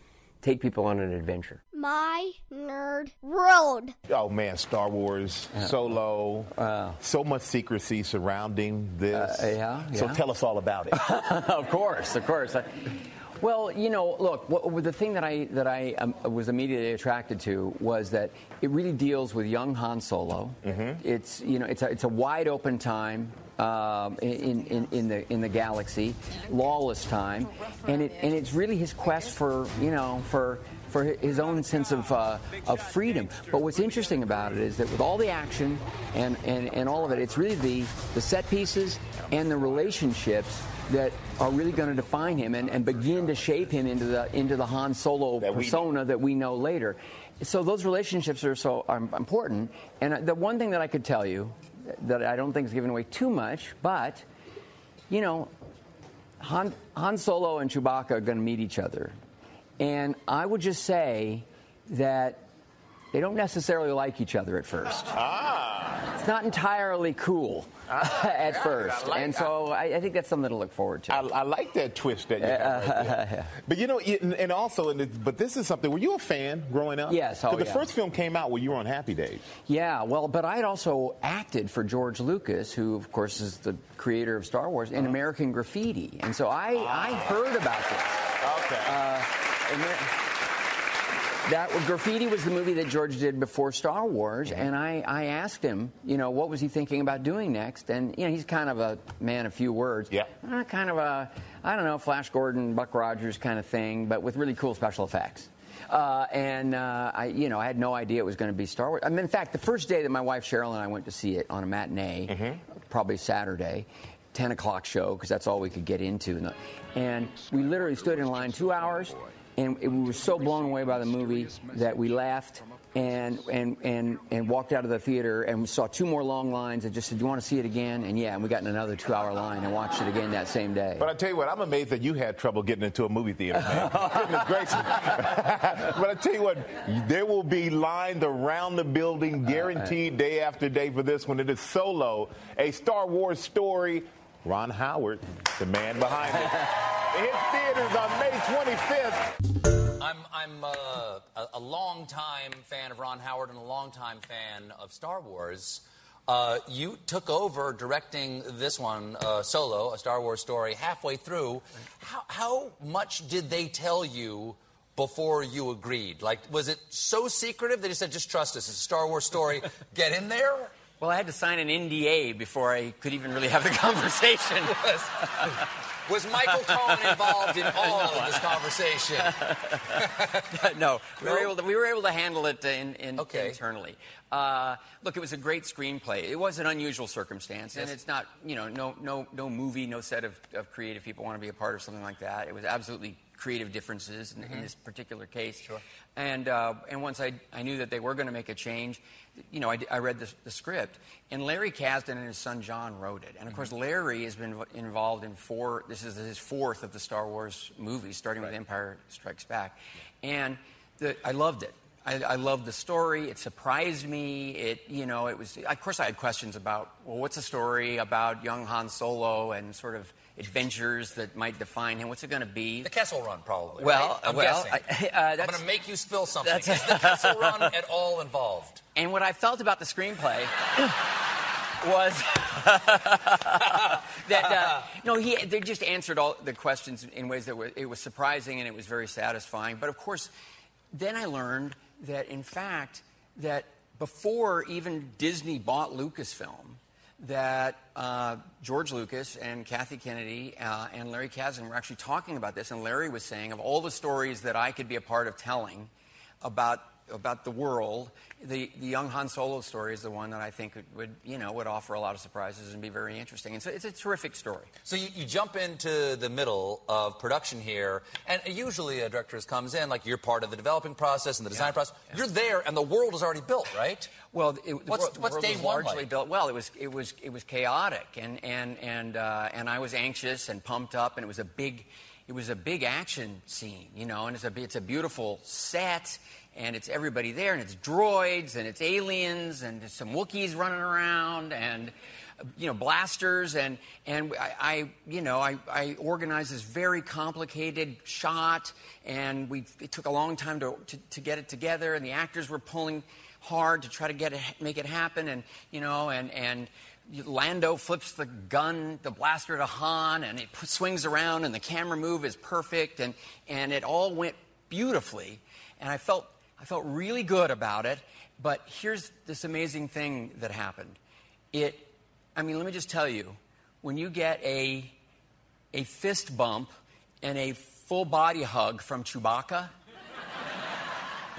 take people on an adventure. My nerd world. Oh man, Star Wars, Solo, so much secrecy surrounding this. So tell us all about it. Of course. Well, you know, look, the thing that I was immediately attracted to was that it really deals with young Han Solo. Mm-hmm. It's a wide open time in the galaxy, lawless time, and it's really his quest for his own sense of freedom. But what's interesting about it is that with all the action and all of it, it's really the set pieces and the relationships that are really going to define him and begin to shape him into the Han Solo persona that we know later. So those relationships are important. And the one thing that I could tell you that I don't think is given away too much, but you know, Han Solo and Chewbacca are going to meet each other, and I would just say that they don't necessarily like each other at first. It's not entirely cool at first. So I think that's something to look forward to. I like that twist that you have right there. But you know, and also, but this is something, were you a fan growing up? Yes. Because the first film came out when you were on Happy Days. Yeah, well, but I had also acted for George Lucas, who, of course, is the creator of Star Wars, in American Graffiti. And so I heard about this. Okay. That Graffiti was the movie that George did before Star Wars, and I asked him, you know, what was he thinking about doing next? And, you know, he's kind of a man of few words. Yeah. Kind of a, I don't know, Flash Gordon, Buck Rogers kind of thing, but with really cool special effects. I had no idea it was going to be Star Wars. I mean, in fact, the first day that my wife Cheryl and I went to see it on a matinee, probably Saturday, 10 o'clock show, because that's all we could get into. And we literally stood in line 2 hours. And we were so blown away by the movie that we left and walked out of the theater and we saw 2 more long lines and just said, "Do you want to see it again?" And we got in another 2-hour line and watched it again that same day. But I tell you what, I'm amazed that you had trouble getting into a movie theater, man. Goodness gracious. But I tell you what, there will be lined around the building, guaranteed day after day for this one. It is Solo, a Star Wars story. Ron Howard, the man behind it. It hits theaters on May 25th. I'm a longtime fan of Ron Howard and a longtime fan of Star Wars. You took over directing this one, Solo, a Star Wars story, halfway through. How much did they tell you before you agreed? Like, was it so secretive they just said, "Just trust us, it's a Star Wars story, get in there"? Well, I had to sign an NDA before I could even really have the conversation. Was Michael Cohen involved in all of this conversation? No, we were able to handle it internally. Look, it was a great screenplay. It was an unusual circumstance, and it's not, you know, no movie, no set of creative people want to be a part of something like that. It was absolutely creative differences in this particular case. Sure. And once I knew that they were going to make a change, you know, I read the script, and Larry Kasdan and his son John wrote it. And of course, Larry has been involved in this is his 4th of the Star Wars movies, starting with Empire Strikes Back. And I loved it. I loved the story. It surprised me. It was, of course, I had questions about, well, what's a story about young Han Solo and sort of adventures that might define him? What's it going to be? The Kessel Run, probably. Well, right? I'm guessing. I'm going to make you spill something. Is the Kessel Run at all involved? And what I felt about the screenplay was that they just answered all the questions in ways that it was surprising and it was very satisfying. But of course, then I learned that in fact that before even Disney bought Lucasfilm, that George Lucas and Kathy Kennedy and Larry Kasdan were actually talking about this, and Larry was saying, of all the stories that I could be a part of telling about the world. The young Han Solo story is the one that I think would offer a lot of surprises and be very interesting. And so it's a terrific story. So you jump into the middle of production here, and usually a director comes in, like you're part of the developing process and the design process. Yeah. You're there, and the world is already built, right? Well, what's day one largely like? built. Well, it was chaotic, and I was anxious and pumped up, and it was a big action scene, and it's a beautiful set. And it's everybody there, and it's droids, and it's aliens, and there's some Wookiees running around, and blasters, and I organized this very complicated shot, and it took a long time to get it together, and the actors were pulling hard to try to make it happen, and Lando flips the blaster to Han, and it swings around, and the camera move is perfect, and it all went beautifully, and I felt really good about it, but here's this amazing thing that happened. Let me just tell you, when you get a fist bump and a full body hug from Chewbacca,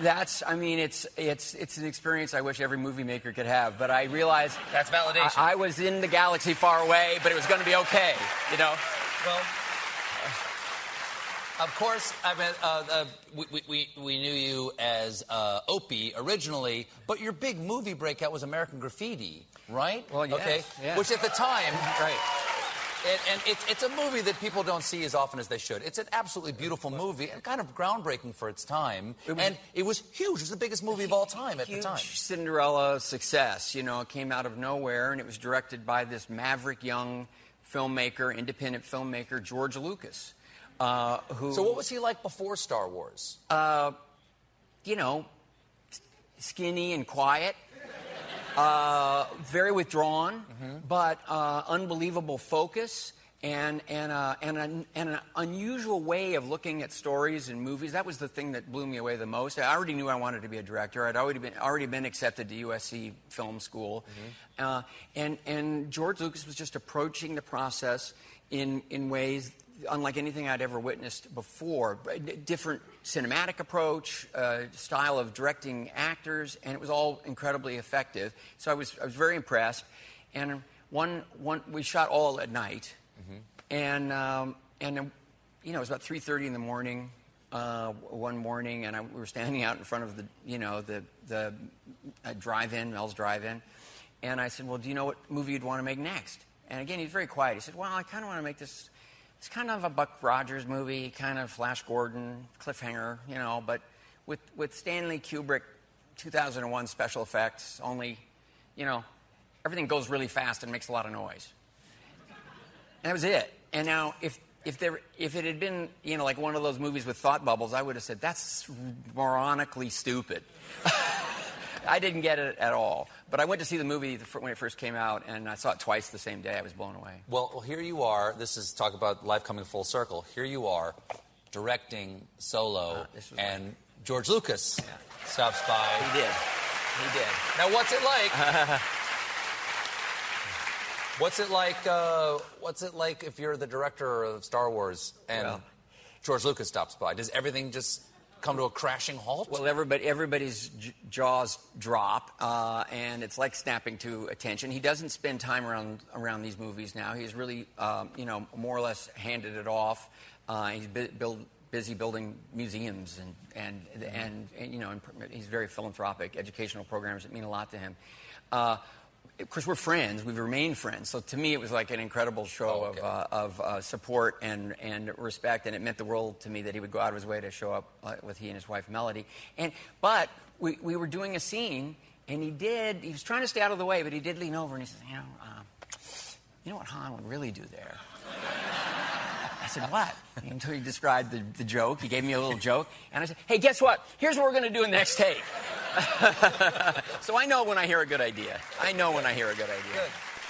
it's an experience I wish every movie maker could have, but I realized... That's validation. I was in the galaxy far away, but it was going to be okay, Well... Of course, we knew you as Opie originally, but your big movie breakout was American Graffiti, right? Well, yes. Okay. Yeah. Which at the time, right. And it's a movie that people don't see as often as they should. It's an absolutely beautiful movie and kind of groundbreaking for its time. It was huge. It was the biggest movie of all time at the time. Huge Cinderella success. It came out of nowhere, and it was directed by this maverick young independent filmmaker, George Lucas. So what was he like before Star Wars? Skinny and quiet, very withdrawn, but unbelievable focus and an unusual way of looking at stories and movies. That was the thing that blew me away the most. I already knew I wanted to be a director. I'd already been accepted to USC Film School, and George Lucas was just approaching the process in ways unlike anything I'd ever witnessed before. Different cinematic approach, style of directing actors, and it was all incredibly effective. So I was very impressed. And we shot all at night, and it was about 3:30 in the morning one morning, and we were standing out in front of the drive-in, Mel's Drive-In, and I said, "Well, do you know what movie you'd want to make next?" And again, he was very quiet. He said, "Well, I kind of want to make this. It's kind of a Buck Rogers movie, kind of Flash Gordon, cliffhanger, but with Stanley Kubrick, 2001 special effects, only, everything goes really fast and makes a lot of noise." And that was it. And now, if it had been, like one of those movies with thought bubbles, I would have said, that's moronically stupid. I didn't get it at all. But I went to see the movie when it first came out, and I saw it twice the same day. I was blown away. Well, here you are. This is talk about life coming full circle. Here you are, directing Solo, and George Lucas stops by. He did. Now, what's it like? What's it like if you're the director of Star Wars and George Lucas stops by? Does everything just come to a crashing halt? Well, everybody's jaws drop, and it's like snapping to attention. He doesn't spend time around these movies now. He's really, more or less handed it off. He's busy building museums, and he's very philanthropic. Educational programs that mean a lot to him. Of course, we're friends. We've remained friends. So to me, it was like an incredible show of support and respect, and it meant the world to me that he would go out of his way to show up with he and his wife Melody. But we were doing a scene, and he was trying to stay out of the way, but he did lean over and he said, you know what Han would really do there? I said, what? Until he described the joke. He gave me a little joke, and I said, hey, guess what? Here's what we're going to do in the next take. So I know when I hear a good idea.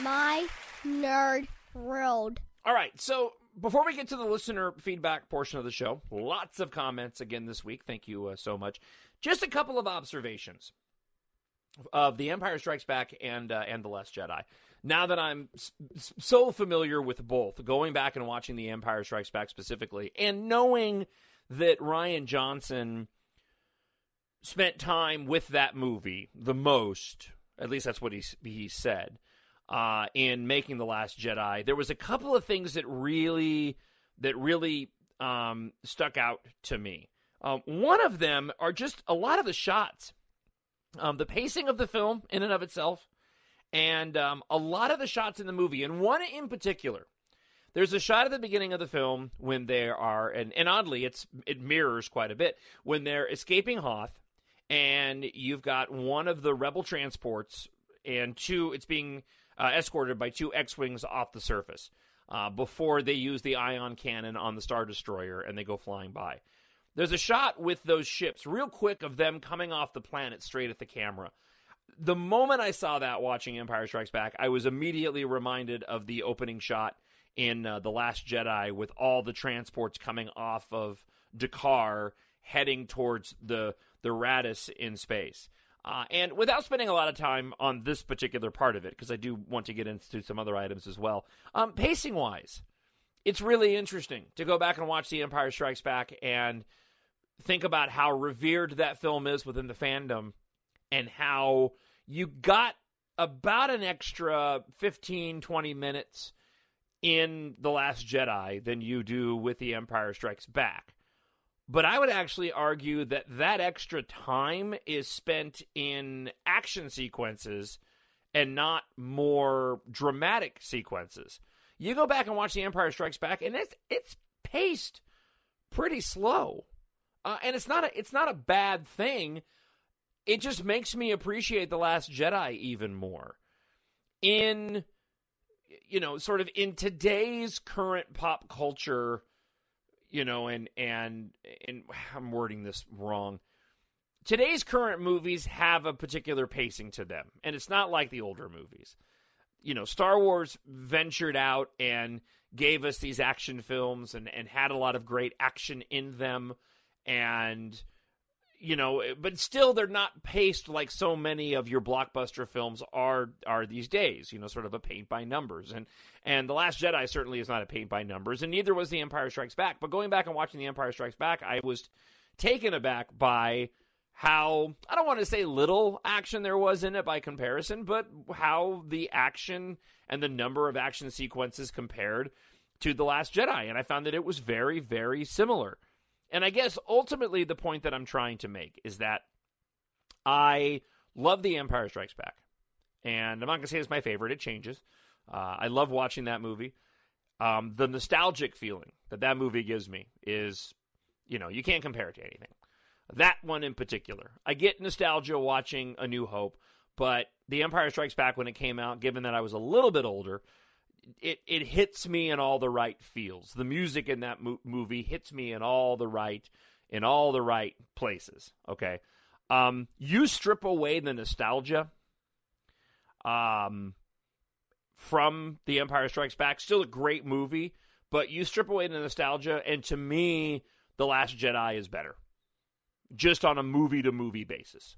My Nerd World. All right, so before we get to the listener feedback portion of the show, lots of comments again this week. Thank you so much. Just a couple of observations of The Empire Strikes Back and The Last Jedi. Now that I'm so familiar with both, going back and watching The Empire Strikes Back specifically, and knowing that Rian Johnson spent time with that movie the most, at least that's what he said, in making The Last Jedi, there was a couple of things that really stuck out to me. One of them are just a lot of the shots. The pacing of the film in and of itself, and a lot of the shots in the movie, and one in particular. There's a shot at the beginning of the film when they are, and oddly, it mirrors quite a bit, when they're escaping Hoth, and you've got one of the rebel transports, and it's being escorted by 2 X-Wings off the surface before they use the ion cannon on the Star Destroyer, and they go flying by. There's a shot with those ships, real quick, of them coming off the planet straight at the camera. The moment I saw that watching Empire Strikes Back, I was immediately reminded of the opening shot in The Last Jedi with all the transports coming off of Dakar heading towards the Radis in space. And without spending a lot of time on this particular part of it, because I do want to get into some other items as well, pacing-wise, it's really interesting to go back and watch The Empire Strikes Back and think about how revered that film is within the fandom and how you got about an extra 15, 20 minutes in The Last Jedi than you do with The Empire Strikes Back. But I would actually argue that that extra time is spent in action sequences and not more dramatic sequences. You go back and watch The Empire Strikes Back, and it's paced pretty slow. And it's not a bad thing. It just makes me appreciate The Last Jedi even more. In today's current pop culture, and I'm wording this wrong. Today's current movies have a particular pacing to them, and it's not like the older movies. Star Wars ventured out and gave us these action films and had a lot of great action in them. And, but still they're not paced like so many of your blockbuster films are these days, sort of a paint by numbers. And The Last Jedi certainly is not a paint by numbers, and neither was The Empire Strikes Back. But going back and watching The Empire Strikes Back, I was taken aback by how, I don't want to say little action there was in it by comparison, but how the action and the number of action sequences compared to The Last Jedi. And I found that it was very, very similar. And I guess ultimately the point that I'm trying to make is that I love The Empire Strikes Back. And I'm not going to say it's my favorite. It changes. I love watching that movie. The nostalgic feeling that movie gives me is, you can't compare it to anything. That one in particular. I get nostalgia watching A New Hope, but The Empire Strikes Back when it came out, given that I was a little bit older, it hits me in all the right feels. The music in that movie hits me in all the right places. Okay, you strip away the nostalgia from The Empire Strikes Back, still a great movie, but you strip away the nostalgia, and to me, The Last Jedi is better, just on a movie-to-movie basis.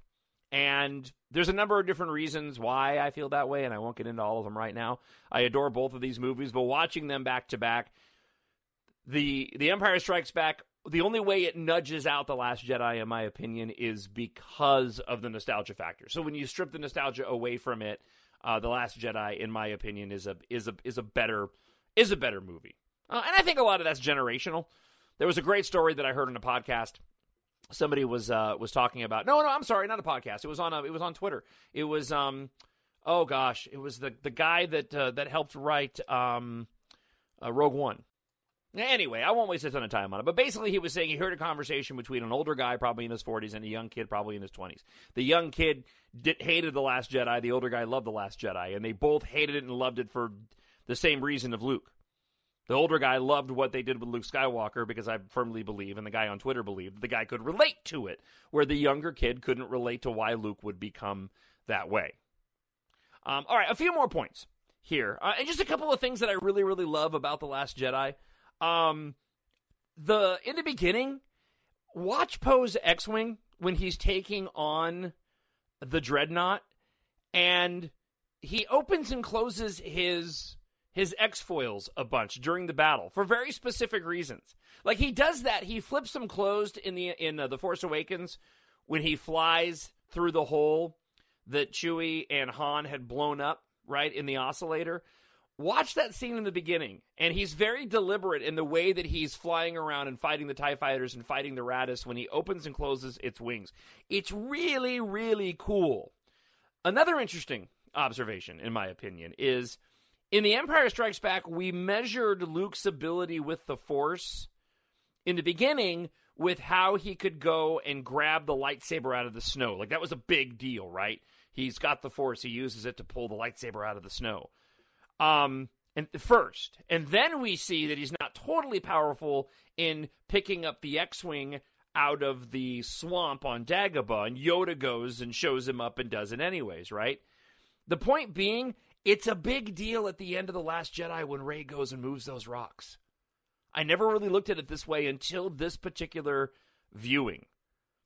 And there's a number of different reasons why I feel that way, and I won't get into all of them right now. I adore both of these movies, but watching them back-to-back, The Empire Strikes Back, the only way it nudges out The Last Jedi, in my opinion, is because of the nostalgia factor. So when you strip the nostalgia away from it, The Last Jedi, in my opinion, is a better movie. And I think a lot of that's generational. There was a great story that I heard on a podcast. Somebody was talking about. No, I'm sorry, not a podcast. It was on Twitter. It was it was the guy that helped write Rogue One. Anyway, I won't waste a ton of time on it. But basically, he was saying he heard a conversation between an older guy, probably in his 40s, and a young kid, probably in his 20s. The young kid hated The Last Jedi. The older guy loved The Last Jedi, and they both hated it and loved it for the same reason of Luke. The older guy loved what they did with Luke Skywalker because I firmly believe, and the guy on Twitter believed, the guy could relate to it, where the younger kid couldn't relate to why Luke would become that way. All right, a few more points here. And just a couple of things that I really, really love about The Last Jedi. In the beginning, watch Poe's X-Wing when he's taking on the Dreadnought, and he opens and closes his X-foils a bunch during the battle for very specific reasons. Like, he does that. He flips them closed in The Force Awakens when he flies through the hole that Chewie and Han had blown up, right, in the oscillator. Watch that scene in the beginning, and he's very deliberate in the way that he's flying around and fighting the TIE fighters and fighting the Raddus when he opens and closes its wings. It's really, really cool. Another interesting observation, in my opinion, is in The Empire Strikes Back, we measured Luke's ability with the Force in the beginning with how he could go and grab the lightsaber out of the snow. Like, that was a big deal, right? He's got the Force. He uses it to pull the lightsaber out of the snow. And then we see that he's not totally powerful in picking up the X-Wing out of the swamp on Dagobah, and Yoda goes and shows him up and does it anyways, right? The point being, it's a big deal at the end of The Last Jedi when Rey goes and moves those rocks. I never really looked at it this way until this particular viewing.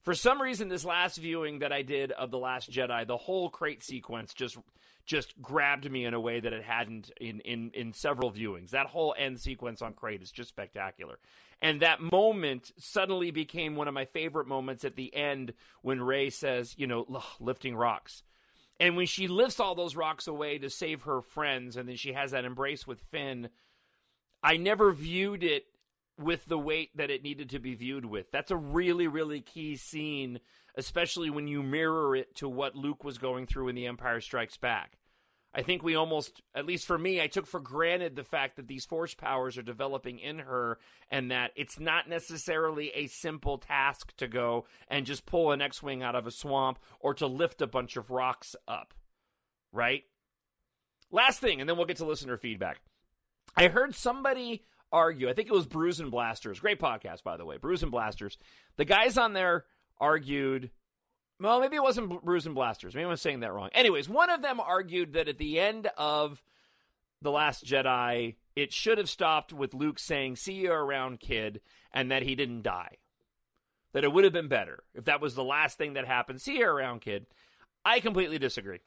For some reason, this last viewing that I did of The Last Jedi, the whole crate sequence just grabbed me in a way that it hadn't in several viewings. That whole end sequence on crate is just spectacular. And that moment suddenly became one of my favorite moments at the end when Rey says, lifting rocks. And when she lifts all those rocks away to save her friends, and then she has that embrace with Finn, I never viewed it with the weight that it needed to be viewed with. That's a really, really key scene, especially when you mirror it to what Luke was going through in The Empire Strikes Back. I think we almost, at least for me, I took for granted the fact that these Force powers are developing in her and that it's not necessarily a simple task to go and just pull an X-Wing out of a swamp or to lift a bunch of rocks up, right? Last thing, and then we'll get to listener feedback. I heard somebody argue, I think it was Brews and Blasters, great podcast, by the way, Brews and Blasters. The guys on there argued, well, maybe it wasn't Brews and Blasters. Maybe I'm saying that wrong. Anyways, one of them argued that at the end of The Last Jedi, it should have stopped with Luke saying, "See you around, kid," and that he didn't die. That it would have been better if that was the last thing that happened. "See you around, kid." I completely disagree.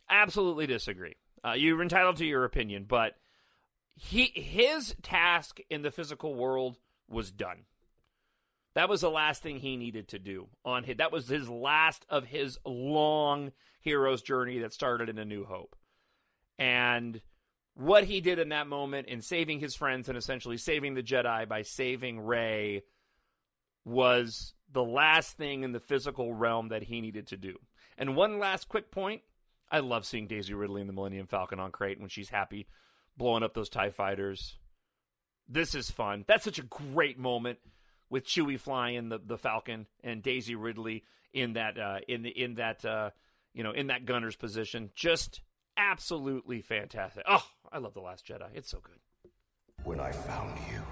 Absolutely disagree. You're entitled to your opinion, but his task in the physical world was done. That was the last thing he needed to do. That was his last of his long hero's journey that started in A New Hope. And what he did in that moment in saving his friends and essentially saving the Jedi by saving Rey was the last thing in the physical realm that he needed to do. And one last quick point. I love seeing Daisy Ridley in the Millennium Falcon on crate when she's happy blowing up those TIE fighters. This is fun. That's such a great moment with Chewie flying the Falcon and Daisy Ridley in that in that gunner's position. Just absolutely fantastic. Oh, I love The Last Jedi. It's so good. When I found you,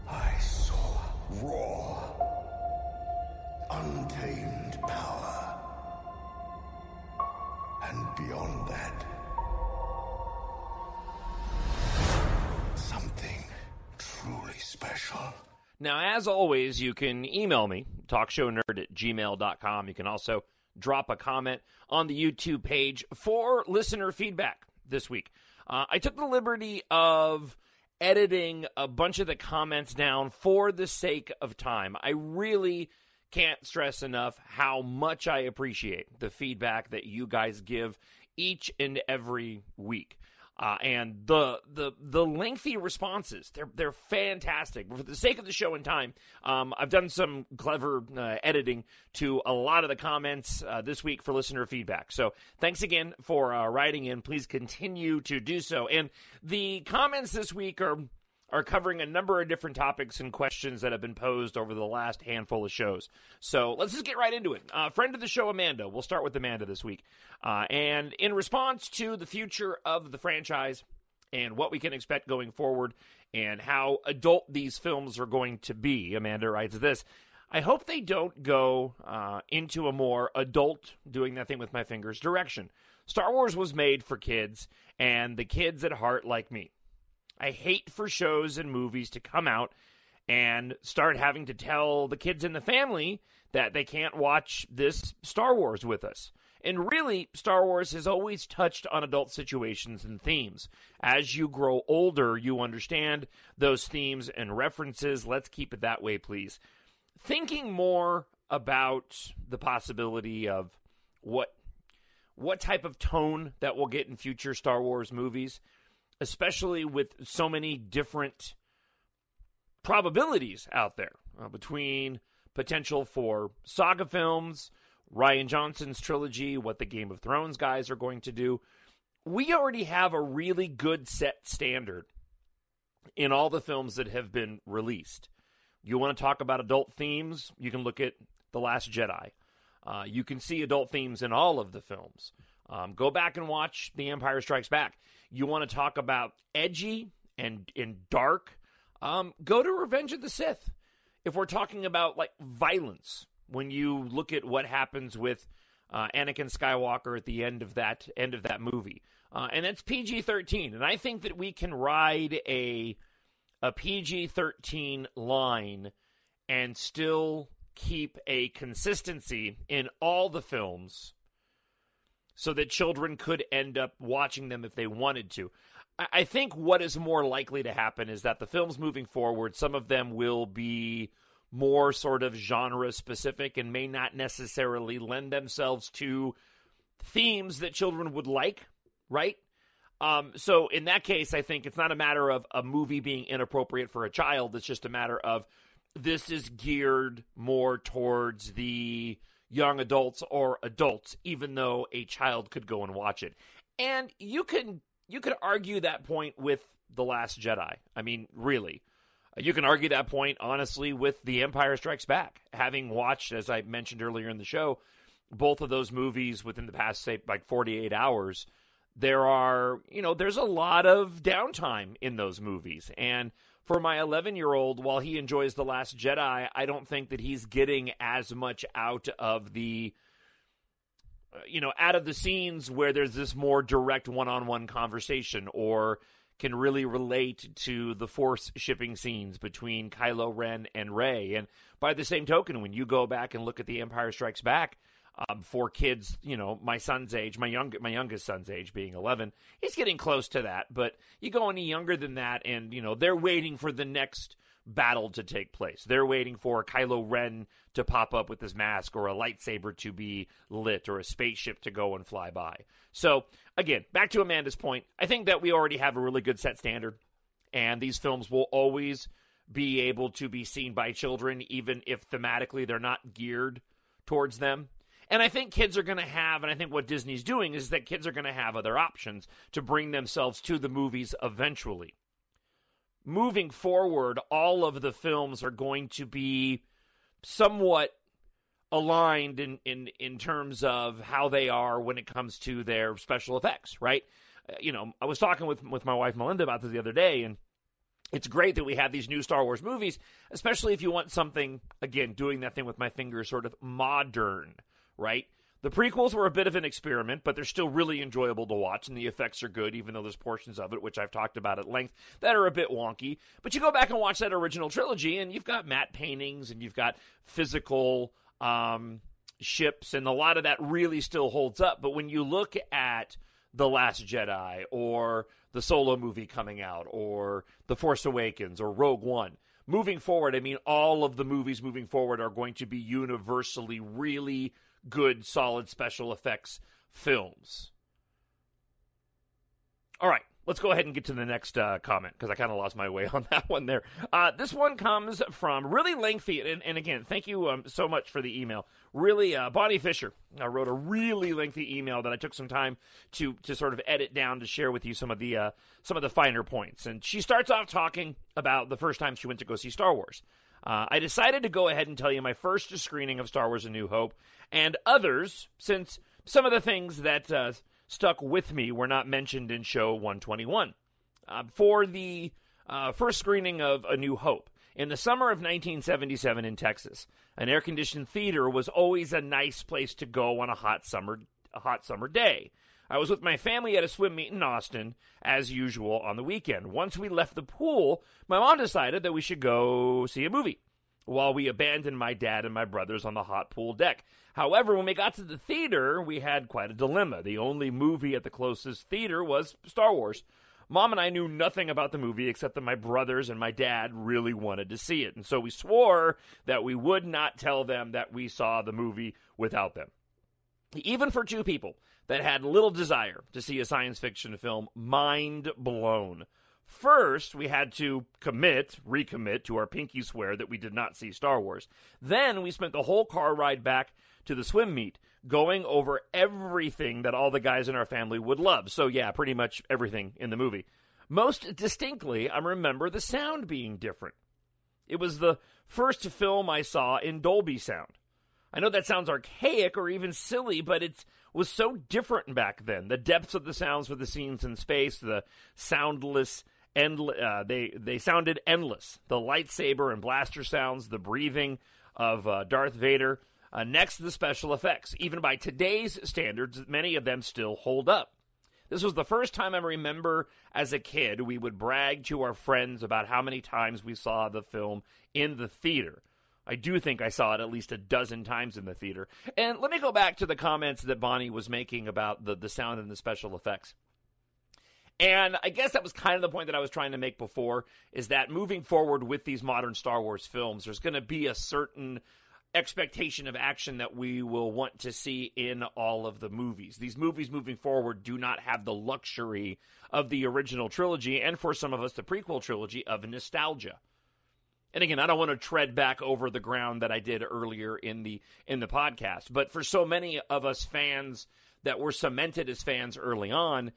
I saw raw, untamed power. And beyond that, something truly special. Now, as always, you can email me, talkshownerd@gmail.com. You can also drop a comment on the YouTube page for listener feedback this week. I took the liberty of editing a bunch of the comments down for the sake of time. I really can't stress enough how much I appreciate the feedback that you guys give each and every week. And the lengthy responses, they're fantastic. For the sake of the show and time, I've done some clever editing to a lot of the comments this week for listener feedback. So thanks again for writing in. Please continue to do so. And the comments this week are covering a number of different topics and questions that have been posed over the last handful of shows. So let's just get right into it. Friend of the show, Amanda. We'll start with Amanda this week. And in response to the future of the franchise and what we can expect going forward and how adult these films are going to be, Amanda writes this: I hope they don't go into a more adult, doing that thing with my fingers, direction. Star Wars was made for kids and the kids at heart like me. I hate for shows and movies to come out and start having to tell the kids in the family that they can't watch this Star Wars with us. And really, Star Wars has always touched on adult situations and themes. As you grow older, you understand those themes and references. Let's keep it that way, please. Thinking more about the possibility of what type of tone that we'll get in future Star Wars movies, especially with so many different probabilities out there between potential for saga films, Rian Johnson's trilogy, what the Game of Thrones guys are going to do. We already have a really good set standard in all the films that have been released. You want to talk about adult themes? You can look at The Last Jedi. You can see adult themes in all of the films. Go back and watch The Empire Strikes Back. You want to talk about edgy and dark? Go to Revenge of the Sith. If we're talking about like violence, when you look at what happens with Anakin Skywalker at the end of that movie, and that's PG-13, and I think that we can ride a PG-13 line and still keep a consistency in all the films so that children could end up watching them if they wanted to. I think what is more likely to happen is that the films moving forward, some of them will be more sort of genre-specific and may not necessarily lend themselves to themes that children would like, right? So in that case, I think it's not a matter of a movie being inappropriate for a child. It's just a matter of this is geared more towards the young adults or adults, even though a child could go and watch it. And you could argue that point with The Last Jedi. I mean, really. You can argue that point, honestly, with The Empire Strikes Back. Having watched, as I mentioned earlier in the show, both of those movies within the past, say, like 48 hours, there's a lot of downtime in those movies. And for my 11-year-old, while he enjoys The Last Jedi, I don't think that he's getting as much out of the scenes where there's this more direct one-on-one conversation or can really relate to the Force shipping scenes between Kylo Ren and Rey. And by the same token, when you go back and look at The Empire Strikes Back, for kids, my son's age, my youngest son's age being 11, he's getting close to that. But you go any younger than that, and they're waiting for the next battle to take place. They're waiting for Kylo Ren to pop up with his mask, or a lightsaber to be lit, or a spaceship to go and fly by. So again, back to Amanda's point, I think that we already have a really good set standard, and these films will always be able to be seen by children, even if thematically they're not geared towards them. And I think kids are going to have, and I think what Disney's doing is that kids are going to have other options to bring themselves to the movies eventually. Moving forward, all of the films are going to be somewhat aligned in terms of how they are when it comes to their special effects, right? I was talking with my wife Melinda about this the other day, and it's great that we have these new Star Wars movies, especially if you want something, again, doing that thing with my fingers, sort of modern, right? The prequels were a bit of an experiment, but they're still really enjoyable to watch, and the effects are good, even though there's portions of it, which I've talked about at length, that are a bit wonky. But you go back and watch that original trilogy, and you've got matte paintings, and you've got physical ships, and a lot of that really still holds up. But when you look at The Last Jedi, or the Solo movie coming out, or The Force Awakens, or Rogue One, moving forward, I mean, all of the movies moving forward are going to be universally really good, solid special effects films. All right, let's go ahead and get to the next comment, because I kind of lost my way on that one there. This one comes from really lengthy, and again, thank you so much for the email. Really, Bonnie Fisher wrote a really lengthy email that I took some time to sort of edit down to share with you some of the finer points. And she starts off talking about the first time she went to go see Star Wars. I decided to go ahead and tell you my first screening of Star Wars A New Hope, and others, since some of the things that stuck with me were not mentioned in show 121. For the first screening of A New Hope, in the summer of 1977 in Texas, an air-conditioned theater was always a nice place to go on a hot summer day. I was with my family at a swim meet in Austin, as usual, on the weekend. Once we left the pool, my mom decided that we should go see a movie, while we abandoned my dad and my brothers on the hot pool deck. However, when we got to the theater, we had quite a dilemma. The only movie at the closest theater was Star Wars. Mom and I knew nothing about the movie except that my brothers and my dad really wanted to see it. And so we swore that we would not tell them that we saw the movie without them. Even for two people that had little desire to see a science fiction film, mind blown. First, we had to recommit to our pinky swear that we did not see Star Wars. Then we spent the whole car ride back to the swim meet, going over everything that all the guys in our family would love. So yeah, pretty much everything in the movie. Most distinctly, I remember the sound being different. It was the first film I saw in Dolby sound. I know that sounds archaic or even silly, but it was so different back then. The depths of the sounds for the scenes in space, the soundless, they sounded endless. The lightsaber and blaster sounds, the breathing of Darth Vader, next to the special effects. Even by today's standards, many of them still hold up. This was the first time I remember as a kid we would brag to our friends about how many times we saw the film in the theater. I do think I saw it at least a dozen times in the theater. And let me go back to the comments that Bonnie was making about the sound and the special effects. And I guess that was kind of the point that I was trying to make before, is that moving forward with these modern Star Wars films, there's going to be a certain expectation of action that we will want to see in all of the movies. These movies moving forward do not have the luxury of the original trilogy, and for some of us, the prequel trilogy, of nostalgia. And again, I don't want to tread back over the ground that I did earlier in the podcast, but for so many of us fans that were cemented as fans early on,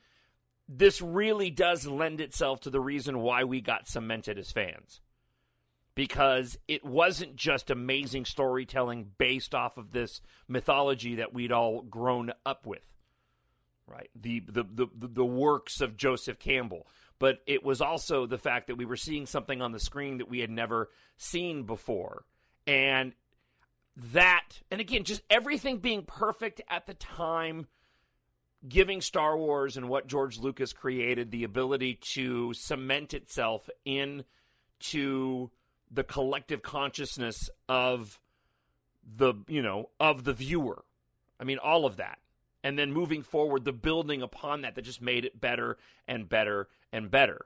this really does lend itself to the reason why we got cemented as fans. Because it wasn't just amazing storytelling based off of this mythology that we'd all grown up with, right? The works of Joseph Campbell. But it was also the fact that we were seeing something on the screen that we had never seen before. And again, just everything being perfect at the time, giving Star Wars and what George Lucas created the ability to cement itself into the collective consciousness of the viewer. I mean, all of that. And then moving forward, the building upon that just made it better and better and better.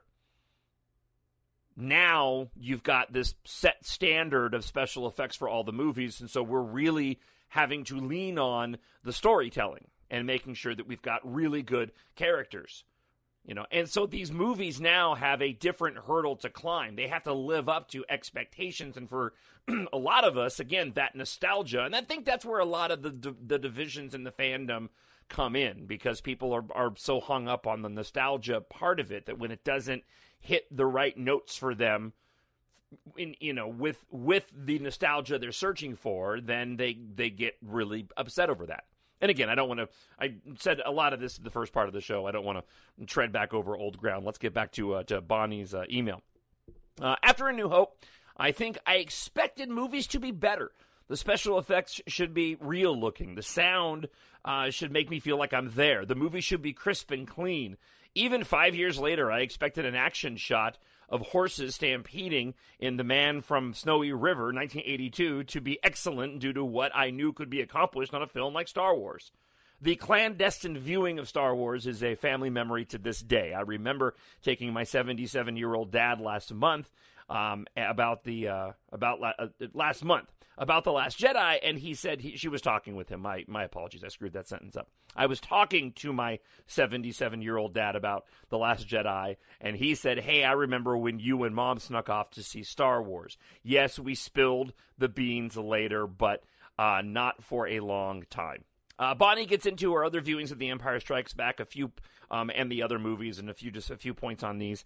Now you've got this set standard of special effects for all the movies, and so we're really having to lean on the storytelling and making sure that we've got really good characters. And so these movies now have a different hurdle to climb. They have to live up to expectations, and for a lot of us, again, that nostalgia, and I think that's where a lot of the divisions in the fandom come in, because people are so hung up on the nostalgia part of it that when it doesn't hit the right notes for them, with the nostalgia they're searching for, then they get really upset over that. And again, I said a lot of this in the first part of the show. I don't want to tread back over old ground. Let's get back to Bonnie's email. After A New Hope, I think I expected movies to be better. The special effects should be real looking. The sound should make me feel like I'm there. The movie should be crisp and clean. Even 5 years later, I expected an action shot of horses stampeding in The Man from Snowy River, 1982, to be excellent due to what I knew could be accomplished on a film like Star Wars. The clandestine viewing of Star Wars is a family memory to this day. I remember taking my 77-year-old dad last month about The Last Jedi, and he said she was talking with him. My apologies, I screwed that sentence up. I was talking to my 77-year-old dad about The Last Jedi, and he said, "Hey, I remember when you and Mom snuck off to see Star Wars. Yes, we spilled the beans later, but not for a long time." Bonnie gets into her other viewings of The Empire Strikes Back, and the other movies, and a few points on these.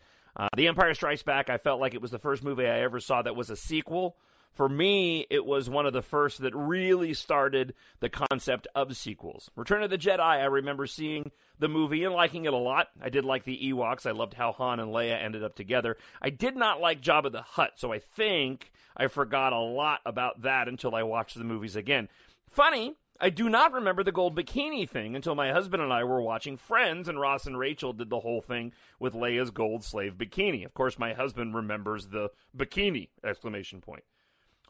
The Empire Strikes Back, I felt like it was the first movie I ever saw that was a sequel. For me, it was one of the first that really started the concept of sequels. Return of the Jedi, I remember seeing the movie and liking it a lot. I did like the Ewoks. I loved how Han and Leia ended up together. I did not like Jabba the Hutt, so I think I forgot a lot about that until I watched the movies again. Funny, I do not remember the gold bikini thing until my husband and I were watching Friends, and Ross and Rachel did the whole thing with Leia's gold slave bikini. Of course, my husband remembers the bikini, !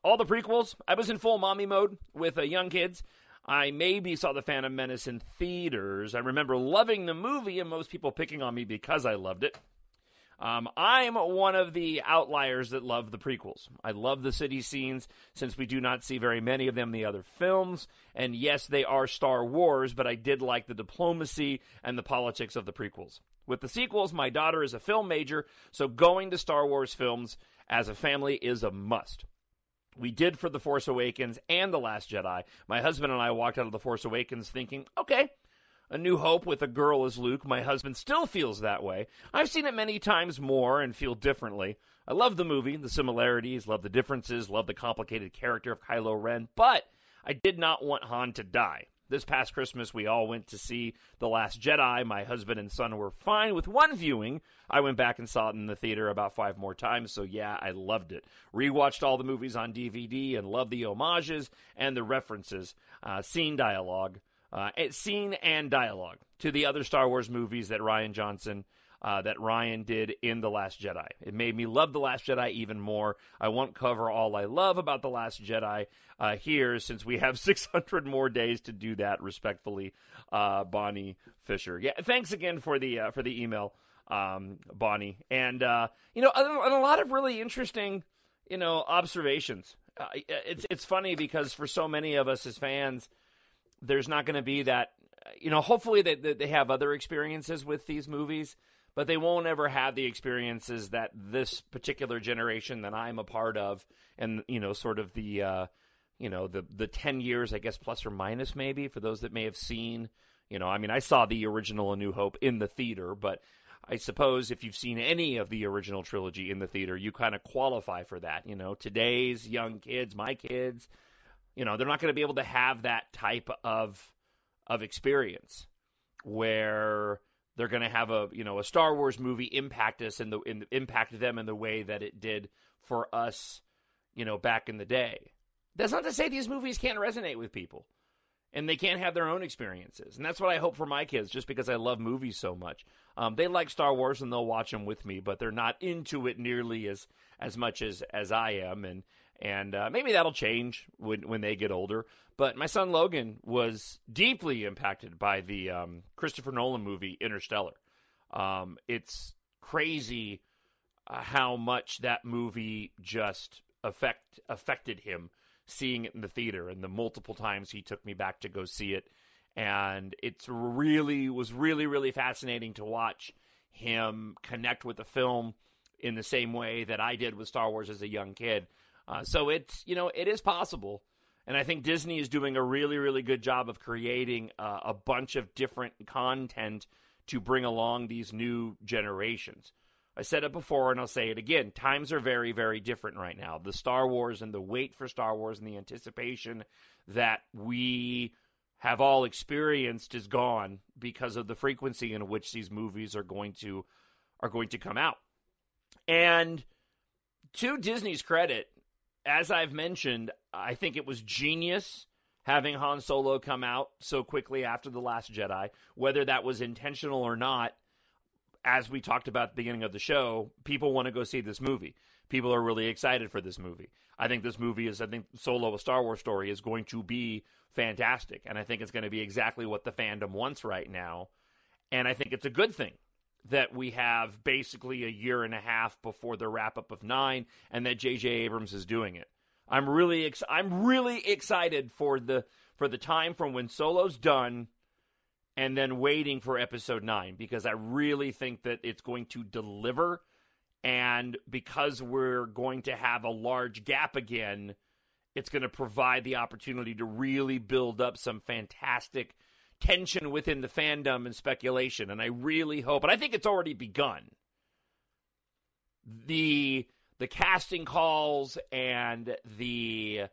All the prequels, I was in full mommy mode with young kids. I maybe saw The Phantom Menace in theaters. I remember loving the movie and most people picking on me because I loved it. I'm one of the outliers that love the prequels. I love the city scenes since we do not see very many of them in the other films. And yes, they are Star Wars, but I did like the diplomacy and the politics of the prequels. With the sequels, my daughter is a film major, so going to Star Wars films as a family is a must. We did for The Force Awakens and The Last Jedi. My husband and I walked out of The Force Awakens thinking, okay, A New Hope with a girl as Luke. My husband still feels that way. I've seen it many times more and feel differently. I love the movie, the similarities, love the differences, love the complicated character of Kylo Ren, but I did not want Han to die. This past Christmas, we all went to see The Last Jedi. My husband and son were fine with one viewing. I went back and saw it in the theater about 5 more times, so yeah, I loved it. Rewatched all the movies on DVD and loved the homages and the references, scene and dialogue to the other Star Wars movies that Ryan did in The Last Jedi. It made me love The Last Jedi even more. I won't cover all I love about The Last Jedi here, since we have 600 more days to do that, respectfully, Bonnie Fisher. Yeah, thanks again for the email, Bonnie. And, and a lot of really interesting, observations. It's funny because for so many of us as fans, there's not going to be that, hopefully they have other experiences with these movies, but they won't ever have the experiences that this particular generation that I'm a part of, and, sort of the 10 years, I guess, plus or minus maybe, for those that may have seen, I saw the original A New Hope in the theater, but I suppose if you've seen any of the original trilogy in the theater, you kind of qualify for that. Today's young kids, my kids, they're not going to be able to have that type of experience where they're going to have a Star Wars movie impact us impact them in the way that it did for us, back in the day. That's not to say these movies can't resonate with people and they can't have their own experiences. And that's what I hope for my kids, just because I love movies so much. They like Star Wars and they'll watch them with me, but they're not into it nearly as much as I am. And maybe that'll change when they get older. But my son Logan was deeply impacted by the Christopher Nolan movie Interstellar. It's crazy how much that movie just affected him, seeing it in the theater and the multiple times he took me back to go see it. And was really, really fascinating to watch him connect with the film in the same way that I did with Star Wars as a young kid. So it is possible. And I think Disney is doing a really, really good job of creating a bunch of different content to bring along these new generations. I said it before and I'll say it again. Times are very, very different right now. The Star Wars and the wait for Star Wars and the anticipation that we have all experienced is gone because of the frequency in which these movies are going to come out. And to Disney's credit, as I've mentioned, I think it was genius having Han Solo come out so quickly after The Last Jedi. Whether that was intentional or not, as we talked about at the beginning of the show, people want to go see this movie. People are really excited for this movie. I think Solo, A Star Wars Story, is going to be fantastic. And I think it's going to be exactly what the fandom wants right now. And I think it's a good thing that we have basically a year and a half before the wrap-up of 9, and that J.J. Abrams is doing it. I'm really excited for the time from when Solo's done and then waiting for Episode 9, because I really think that it's going to deliver, and because we're going to have a large gap again, it's going to provide the opportunity to really build up some fantastic tension within the fandom and speculation. And I really hope, and I think it's already begun, the casting calls and the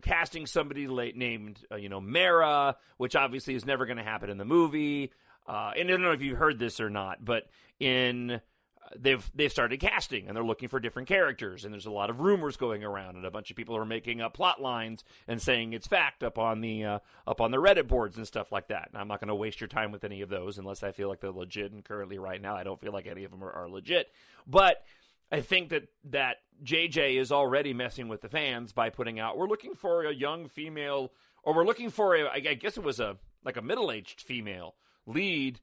casting somebody named Mara, which obviously is never going to happen in the movie. And I don't know if you've heard this or not, but they've started casting and they're looking for different characters, and there's a lot of rumors going around, and a bunch of people are making up plot lines and saying it's fact up on the Reddit boards and stuff like that. And I'm not going to waste your time with any of those unless I feel like they're legit, and currently right now I don't feel like any of them are legit. But I think that JJ is already messing with the fans by putting out, we're looking for a young female, or we're looking for I guess it was a middle-aged female lead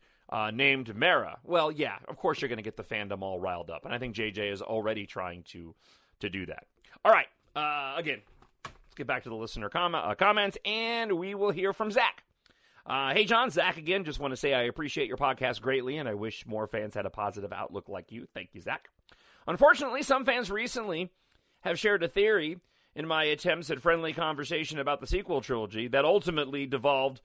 named Mara. Well, yeah, of course you're going to get the fandom all riled up, and I think JJ is already trying to do that. All right, again, let's get back to the listener comments, and we will hear from Zach. Hey, John, Zach again. Just want to say I appreciate your podcast greatly, and I wish more fans had a positive outlook like you. Thank you, Zach. Unfortunately, some fans recently have shared a theory in my attempts at friendly conversation about the sequel trilogy that ultimately devolved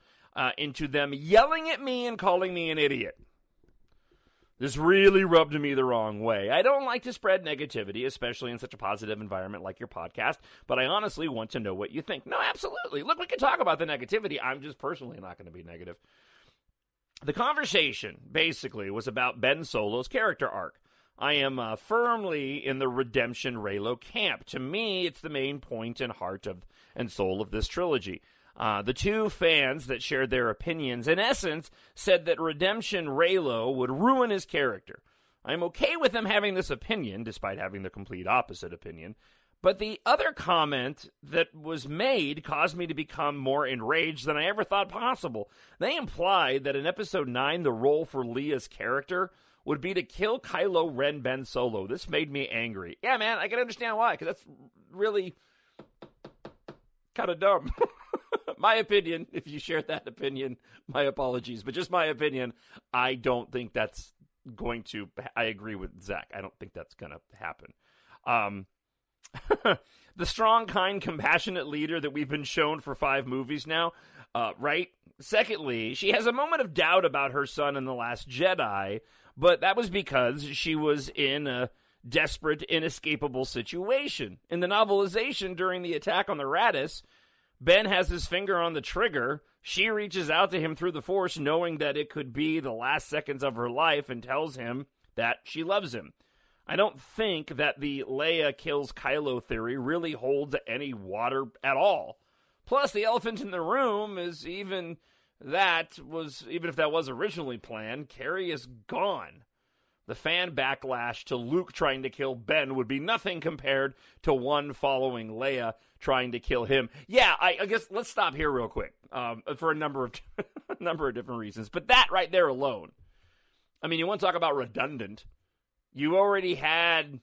into them yelling at me and calling me an idiot. This really rubbed me the wrong way. I don't like to spread negativity, especially in such a positive environment like your podcast, but I honestly want to know what you think. No, absolutely. Look, we can talk about the negativity. I'm just personally not going to be negative. The conversation, basically, was about Ben Solo's character arc. I am firmly in the redemption Reylo camp. To me, it's the main point and heart of and soul of this trilogy. The two fans that shared their opinions, in essence, said that Redemption Reylo would ruin his character. I'm okay with them having this opinion, despite having the complete opposite opinion, but the other comment that was made caused me to become more enraged than I ever thought possible. They implied that in Episode 9, the role for Leia's character would be to kill Kylo Ren Ben Solo. This made me angry. Yeah, man, I can understand why, because that's really kind of dumb. My opinion, if you shared that opinion, my apologies. But just my opinion, I don't think that's going to... I agree with Zach. I don't think that's going to happen. The strong, kind, compassionate leader that we've been shown for 5 movies now, right? Secondly, she has a moment of doubt about her son in The Last Jedi, but that was because she was in a desperate, inescapable situation. In the novelization, during the attack on the Raddus, Ben has his finger on the trigger. She reaches out to him through the Force, knowing that it could be the last seconds of her life, and tells him that she loves him. I don't think that the Leia kills Kylo theory really holds any water at all. Plus, the elephant in the room is even if that was originally planned, Carrie is gone. The fan backlash to Luke trying to kill Ben would be nothing compared to one following Leia trying to kill him. Yeah, I guess let's stop here real quick for a number of different reasons. But that right there alone, I mean, you want to talk about redundant. You already had,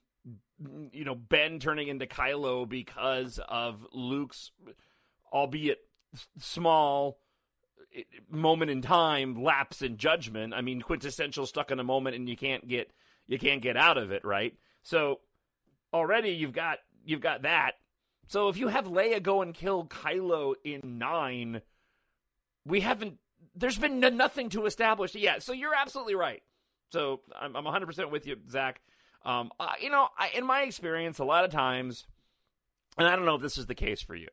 Ben turning into Kylo because of Luke's, albeit small, moment in time, lapse in judgment. I mean, quintessential stuck in a moment and you can't get out of it, right? So already you've got that. So if you have Leia go and kill Kylo in 9, there's been nothing to establish. Yeah, so you're absolutely right. So I'm 100% with you, Zach. In my experience, a lot of times, and I don't know if this is the case for you.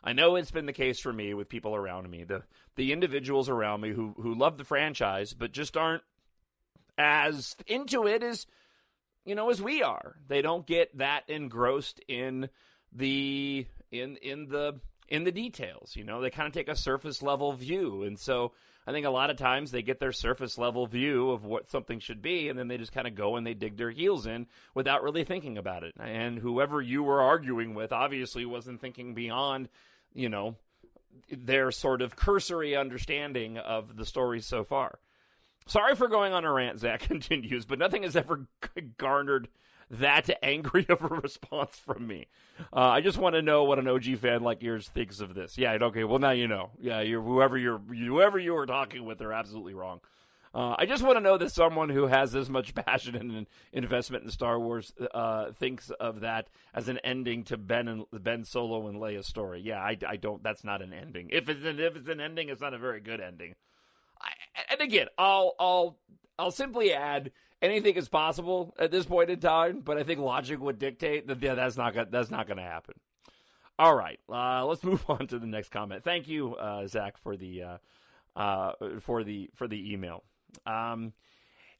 I know it's been the case for me with people around me, the individuals around me who love the franchise, but just aren't as into it as we are. They don't get that engrossed in the details. They kind of take a surface level view, and so I think a lot of times they get their surface level view of what something should be, and then they just kind of go and they dig their heels in without really thinking about it. And whoever you were arguing with obviously wasn't thinking beyond, their sort of cursory understanding of the story so far. Sorry for going on a rant, Zach continues, but nothing has ever garnered that angry of a response from me. I just want to know what an OG fan like yours thinks of this. Yeah, okay, well now you know. Yeah, whoever you were talking with are absolutely wrong. I just want to know that someone who has this much passion and investment in Star Wars thinks of that as an ending to Ben Solo and Leia's story. Yeah, I don't. That's not an ending. If it's an ending, it's not a very good ending. And again, I'll simply add, anything is possible at this point in time, but I think logic would dictate that that's not going to happen. All right, let's move on to the next comment. Thank you, Zach, for the email.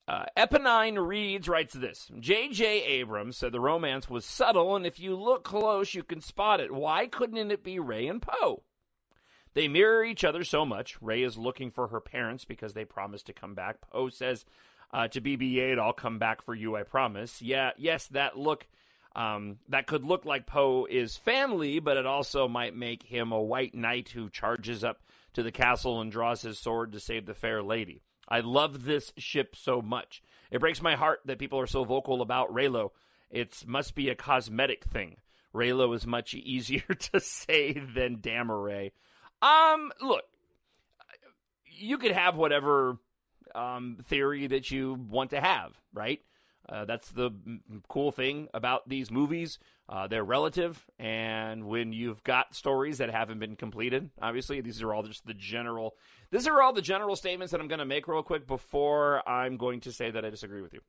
Epinine Reads writes this: J.J. Abrams said the romance was subtle, and if you look close, you can spot it. Why couldn't it be Rey and Poe? They mirror each other so much. Rey is looking for her parents because they promised to come back. Poe says to BB-8, I'll come back for you, I promise. Yes, that could look like Poe is family, but it also might make him a white knight who charges up to the castle and draws his sword to save the fair lady. I love this ship so much. It breaks my heart that people are so vocal about Reylo. It must be a cosmetic thing. Reylo is much easier to say than Damaray. Look, you could have whatever theory that you want to have, right? That's the cool thing about these movies. They're relative, and when you've got stories that haven't been completed, obviously, these are all the general statements that I'm going to make real quick before I'm going to say that I disagree with you.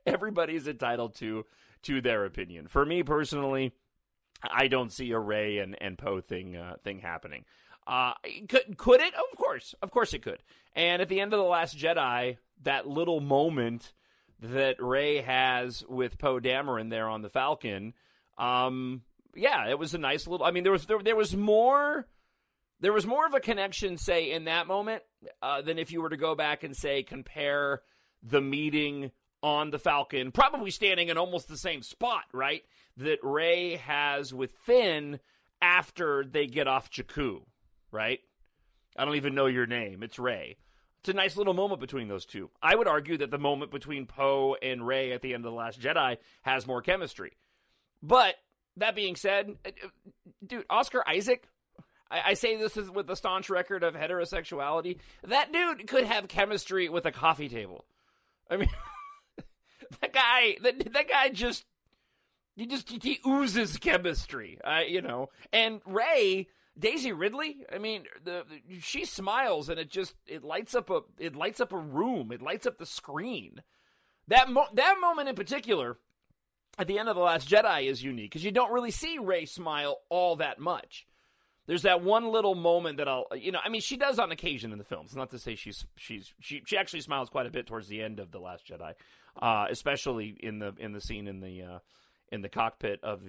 Everybody's entitled to their opinion. For me personally, I don't see a Rey and Poe thing happening. Could it? Of course it could. And at the end of The Last Jedi, that little moment that Rey has with Poe Dameron there on the Falcon, it was a nice little. I mean, there was more of a connection, say, in that moment than if you were to go back and say compare the meeting on the Falcon, probably standing in almost the same spot, right? That Rey has with Finn after they get off Jakku, right? I don't even know your name. It's Rey. It's a nice little moment between those two. I would argue that the moment between Poe and Rey at the end of The Last Jedi has more chemistry. But that being said, dude, Oscar Isaac, I say this with a staunch record of heterosexuality. That dude could have chemistry with a coffee table. I mean, that guy just he oozes chemistry, And Rey, Daisy Ridley, I mean, she smiles and it lights up a room, it lights up the screen. That moment in particular, at the end of The Last Jedi, is unique because you don't really see Rey smile all that much. There's that one little moment that she does on occasion in the films. Not to say she actually smiles quite a bit towards the end of The Last Jedi, especially in the scene in the cockpit of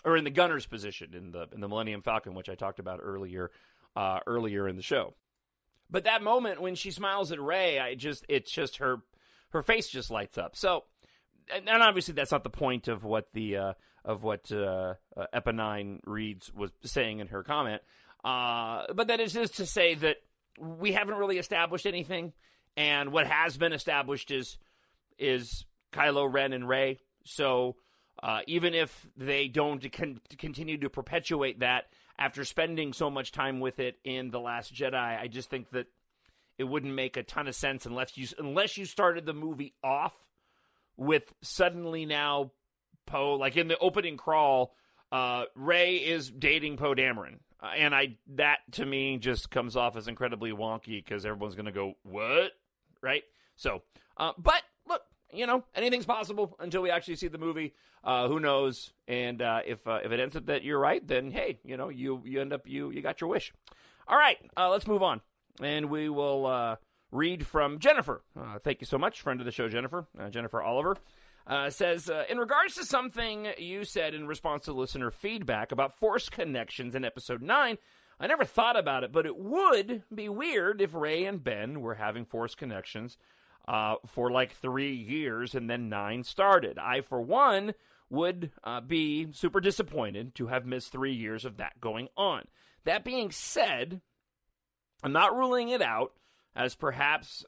or in the gunner's position in the Millennium Falcon, which I talked about earlier in the show. But that moment when she smiles at Rey, it's just her face just lights up. So, and obviously that's not the point of what EP9 Reads was saying in her comment. But that is just to say that we haven't really established anything, and what has been established is Kylo Ren and Rey. So even if they don't continue to perpetuate that after spending so much time with it in The Last Jedi, I just think that it wouldn't make a ton of sense unless you started the movie off with suddenly now Poe, like in the opening crawl, Rey is dating Poe Dameron. And that to me just comes off as incredibly wonky because everyone's going to go, what? Right? So, but look, anything's possible until we actually see the movie. Who knows? And if it ends up that you're right, then hey, you end up you got your wish. All right, let's move on, and we will read from Jennifer. Thank you so much, friend of the show, Jennifer. Jennifer Oliver says, in regards to something you said in response to listener feedback about Force connections in Episode 9, I never thought about it, but it would be weird if Rey and Ben were having Force connections for like 3 years and then 9 started. I, for one, would be super disappointed to have missed 3 years of that going on. That being said, I'm not ruling it out as perhaps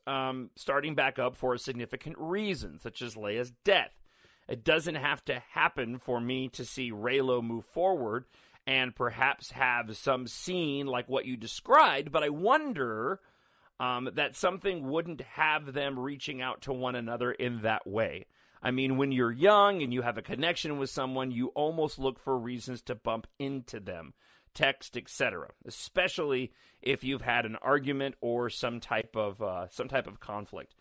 starting back up for a significant reason, such as Leia's death. It doesn't have to happen for me to see Reylo move forward and perhaps have some scene like what you described, but I wonder that something wouldn't have them reaching out to one another in that way. I mean, when you're young and you have a connection with someone, you almost look for reasons to bump into them, text, etc., especially if you've had an argument or some type of conflict.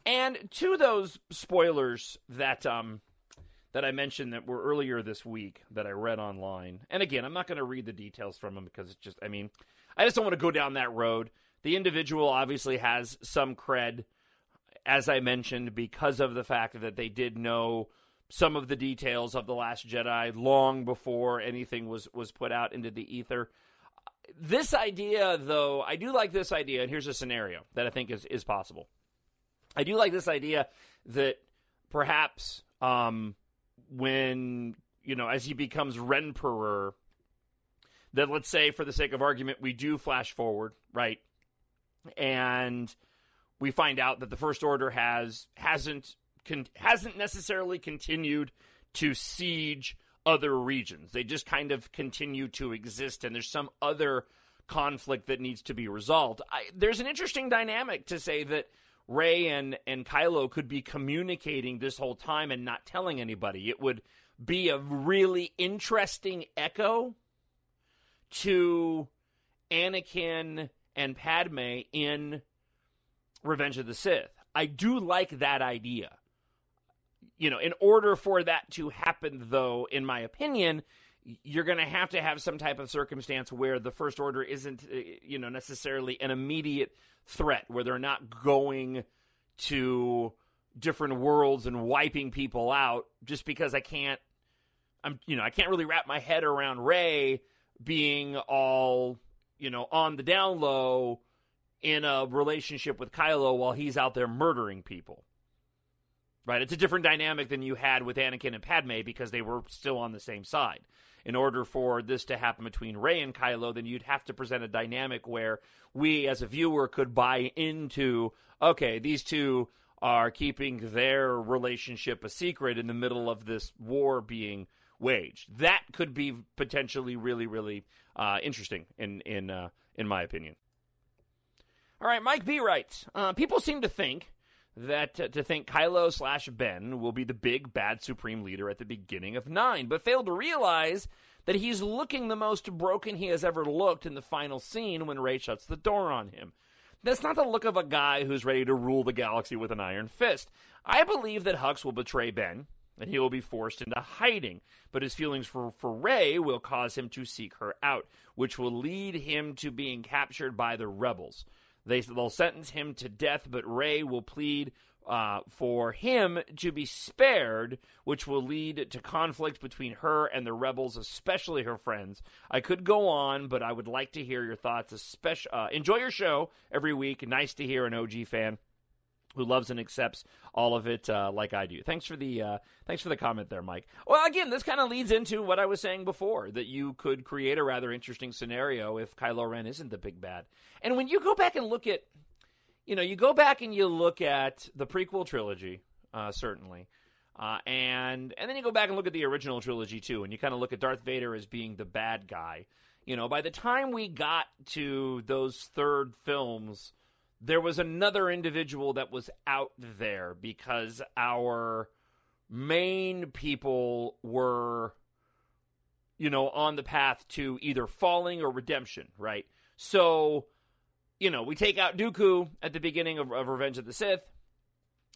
And to those spoilers that I mentioned that were earlier this week that I read online, and again, I'm not going to read the details from them because it's just, I just don't want to go down that road. The individual obviously has some cred, as I mentioned, because of the fact that they did know some of the details of The Last Jedi long before anything was put out into the ether. This idea, though, I do like this idea, and here's a scenario that I think is possible. I do like this idea that perhaps when, as he becomes Renperor, that let's say, for the sake of argument, we do flash forward, right? And we find out that the First Order hasn't necessarily continued to siege other regions. They just kind of continue to exist, and there's some other conflict that needs to be resolved. There's an interesting dynamic to say that Rey and Kylo could be communicating this whole time and not telling anybody. It would be a really interesting echo to Anakin and Padme in Revenge of the Sith. I do like that idea. You know, in order for that to happen, though, in my opinion, you're going to have some type of circumstance where the First Order isn't, necessarily an immediate threat, where they're not going to different worlds and wiping people out, just because I can't really wrap my head around Rey being all, on the down low in a relationship with Kylo while he's out there murdering people. Right? It's a different dynamic than you had with Anakin and Padme because they were still on the same side. In order for this to happen between Rey and Kylo, then you'd have to present a dynamic where we as a viewer could buy into, okay, these two are keeping their relationship a secret in the middle of this war being waged. That could be potentially really, really interesting in my opinion. All right, Mike B writes, people seem to think that Kylo/Ben will be the big bad supreme leader at the beginning of 9, but failed to realize that he's looking the most broken he has ever looked in the final scene when Rey shuts the door on him. That's not the look of a guy who's ready to rule the galaxy with an iron fist. I believe that Hux will betray Ben, and he will be forced into hiding, but his feelings for Rey will cause him to seek her out, which will lead him to being captured by the rebels. They'll sentence him to death, but Rey will plead for him to be spared, which will lead to conflict between her and the rebels, especially her friends. I could go on, but I would like to hear your thoughts. Enjoy your show every week. Nice to hear an OG fan who loves and accepts all of it like I do. Thanks for the comment there, Mike. Well, again, this kind of leads into what I was saying before, that you could create a rather interesting scenario if Kylo Ren isn't the big bad. And when you go back and look at, you go back and you look at the prequel trilogy, certainly, and then you go back and look at the original trilogy too, and you kind of look at Darth Vader as being the bad guy. By the time we got to those third films, there was another individual that was out there because our main people were, on the path to either falling or redemption, right? So, we take out Dooku at the beginning of Revenge of the Sith.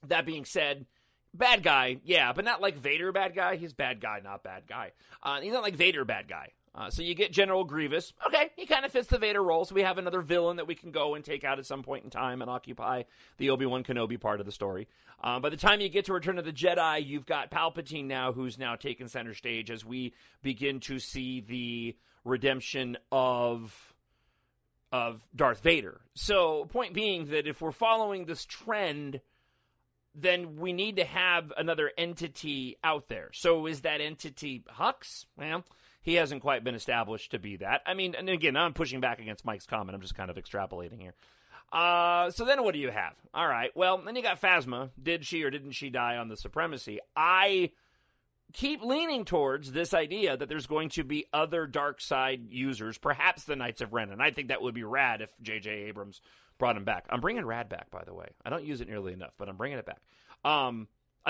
That being said, bad guy, yeah, but not like Vader bad guy. He's bad guy, not bad guy. He's not like Vader bad guy. So you get General Grievous. Okay, he kind of fits the Vader role, so we have another villain that we can go and take out at some point in time and occupy the Obi-Wan Kenobi part of the story. By the time you get to Return of the Jedi, you've got Palpatine now, who's now taken center stage as we begin to see the redemption of Darth Vader. So, point being that if we're following this trend, then we need to have another entity out there. So is that entity Hux? Well, he hasn't quite been established to be that. I mean, and again, I'm pushing back against Mike's comment. I'm just kind of extrapolating here. So then what do you have? All right, well, then you got Phasma. Did she or didn't she die on the Supremacy? I keep leaning towards this idea that there's going to be other dark side users, perhaps the Knights of Ren, and I think that would be rad if J.J. Abrams brought him back. I'm bringing Rad back, by the way. I don't use it nearly enough, but I'm bringing it back. I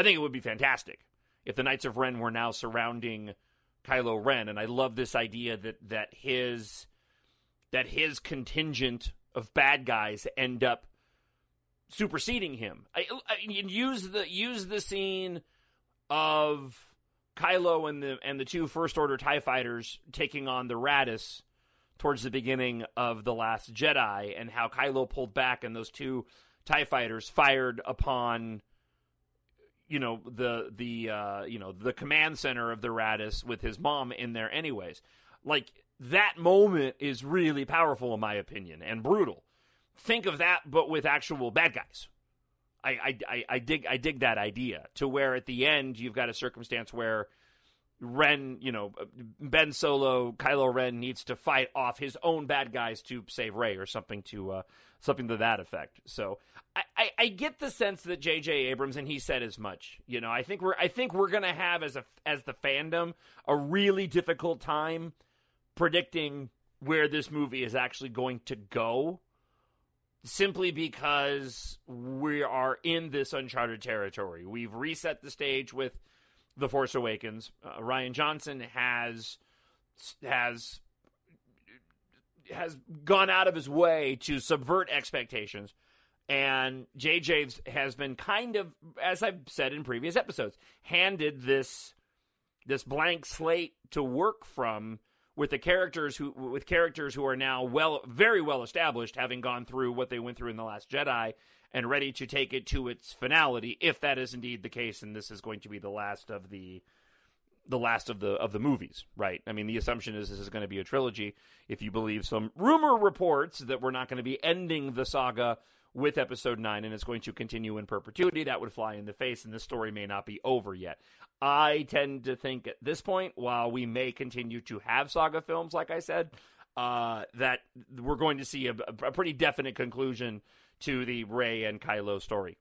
think it would be fantastic if the Knights of Ren were now surrounding Kylo Ren, and I love this idea that his contingent of bad guys end up superseding him. I use the scene of Kylo and the two First Order TIE fighters taking on the Raddus towards the beginning of The Last Jedi, and how Kylo pulled back and those two TIE fighters fired upon the command center of the Raddus with his mom in there anyways. Like, that moment is really powerful in my opinion, and brutal. Think of that, but with actual bad guys. I dig that idea, to where at the end you've got a circumstance where, Ren, Ben Solo, Kylo Ren needs to fight off his own bad guys to save Rey or something to that effect. So I get the sense that J.J. Abrams, and he said as much. I think we're gonna have as the fandom a really difficult time predicting where this movie is actually going to go, simply because we are in this uncharted territory. We've reset the stage with The Force Awakens. Rian Johnson has gone out of his way to subvert expectations, and JJ has been kind of, as I've said in previous episodes, handed this blank slate to work from with characters who are now very well established, having gone through what they went through in The Last Jedi, and ready to take it to its finality, if that is indeed the case, and this is going to be the last of the movies, right? I mean, the assumption is this is going to be a trilogy. If you believe some rumor reports that we're not going to be ending the saga with Episode 9 and it's going to continue in perpetuity, that would fly in the face, and this story may not be over yet. I tend to think at this point, while we may continue to have saga films, like I said, that we're going to see a pretty definite conclusion to the Rey and Kylo story.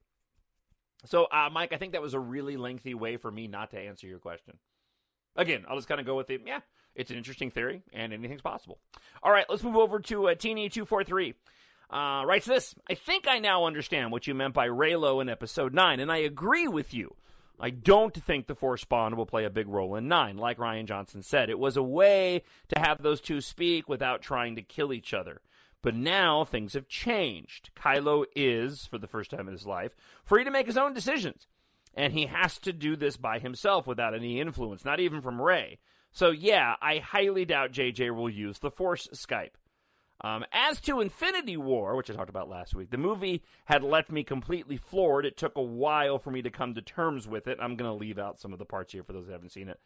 So, Mike, I think that was a really lengthy way for me not to answer your question. Again, I'll just kind of go with it. Yeah, it's an interesting theory, and anything's possible. All right, let's move over to Teeny243. Writes this: I think I now understand what you meant by Reylo in Episode 9, and I agree with you. I don't think the Force Spawn will play a big role in 9. Like Rian Johnson said, it was a way to have those two speak without trying to kill each other. But now things have changed. Kylo is, for the first time in his life, free to make his own decisions. And he has to do this by himself without any influence, not even from Rey. So yeah, I highly doubt JJ will use the Force Skype. As to Infinity War, which I talked about last week, the movie had left me completely floored. It took a while for me to come to terms with it. I'm going to leave out some of the parts here for those who haven't seen it.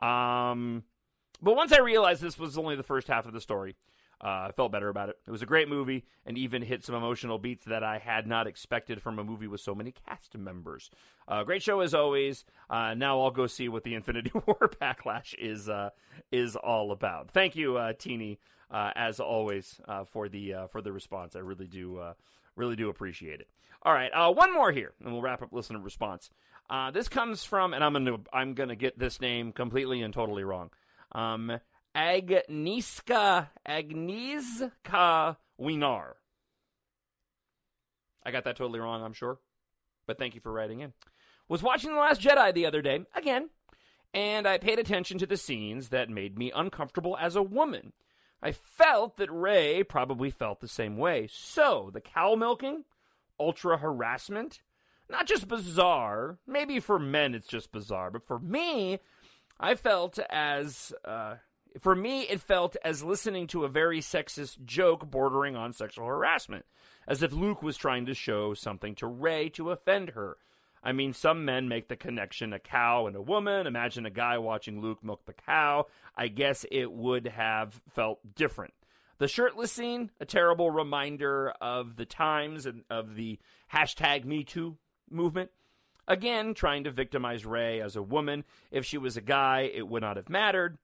But once I realized this was only the first half of the story, I felt better about it. It was a great movie and even hit some emotional beats that I had not expected from a movie with so many cast members. Great show as always. Now I'll go see what the Infinity War backlash is all about. Thank you, Teeny, as always, for the response. I really do appreciate it. All right, one more here, and we'll wrap up listener response. This comes from, and I'm gonna get this name completely and totally wrong. Agnieszka Winar. I got that totally wrong, I'm sure. But thank you for writing in. Was watching The Last Jedi the other day, again, and I paid attention to the scenes that made me uncomfortable as a woman. I felt that Rey probably felt the same way. So, the cow milking, ultra harassment, not just bizarre. Maybe for men it's just bizarre, but for me, it felt as listening to a very sexist joke bordering on sexual harassment, as if Luke was trying to show something to Rey to offend her. I mean, some men make the connection, a cow and a woman. Imagine a guy watching Luke milk the cow. I guess it would have felt different. The shirtless scene, a terrible reminder of the times and of the #MeToo movement. Again, trying to victimize Rey as a woman. If she was a guy, it would not have mattered.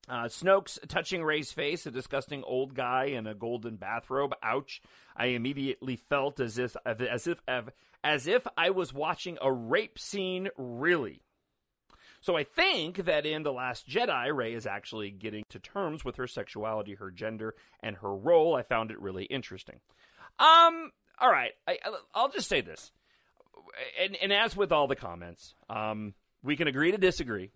Snoke's touching Rey's face, a disgusting old guy in a golden bathrobe. Ouch! I immediately felt as if I was watching a rape scene. Really. So I think that in The Last Jedi, Rey is actually getting to terms with her sexuality, her gender, and her role. I found it really interesting. All right, I'll just say this, and as with all the comments, we can agree to disagree.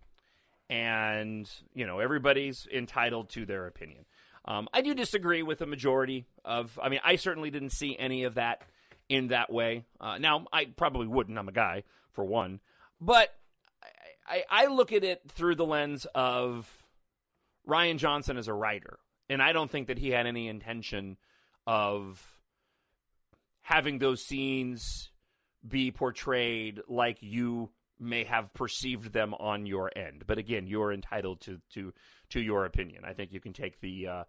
And, everybody's entitled to their opinion. I do disagree with the majority of, I certainly didn't see any of that in that way. Now, I probably wouldn't, I'm a guy, for one. But I look at it through the lens of Rian Johnson as a writer. And I don't think that he had any intention of having those scenes be portrayed like you may have perceived them on your end. But again, you're entitled to your opinion. I think you can take the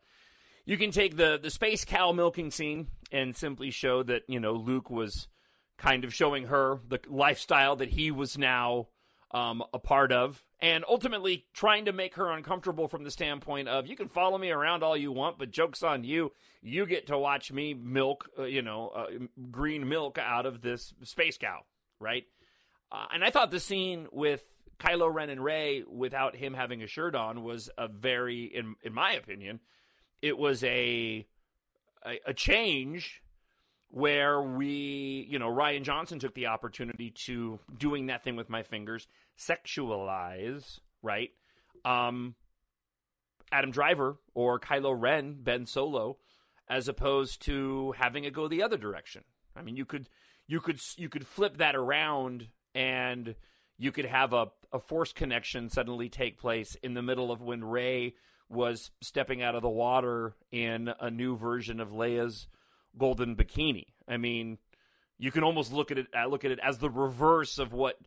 space cow milking scene and simply show that, Luke was kind of showing her the lifestyle that he was now a part of, and ultimately trying to make her uncomfortable from the standpoint of, you can follow me around all you want, but joke's on you. You get to watch me milk, green milk out of this space cow, right? And I thought the scene with Kylo Ren and Rey without him having a shirt on was a very, in my opinion, it was a change where Rian Johnson took the opportunity to, doing that thing with my fingers, sexualize, right? Adam Driver or Kylo Ren, Ben Solo, as opposed to having it go the other direction. I mean, you could flip that around, and you could have a Force connection suddenly take place in the middle of when Rey was stepping out of the water in a new version of Leia's golden bikini. I mean, you can almost look at it as the reverse of what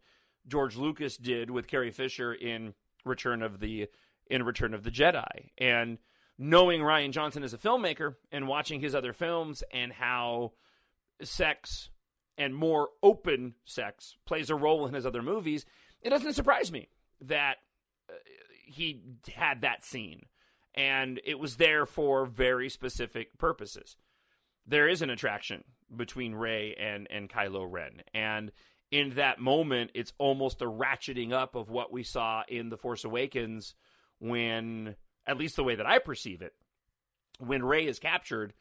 George Lucas did with Carrie Fisher in Return of the Jedi. And knowing Rian Johnson as a filmmaker and watching his other films and how sex and more open sex plays a role in his other movies, it doesn't surprise me that he had that scene. And it was there for very specific purposes. There is an attraction between Rey and Kylo Ren. And in that moment, it's almost a ratcheting up of what we saw in The Force Awakens when, at least the way that I perceive it, when Rey is captured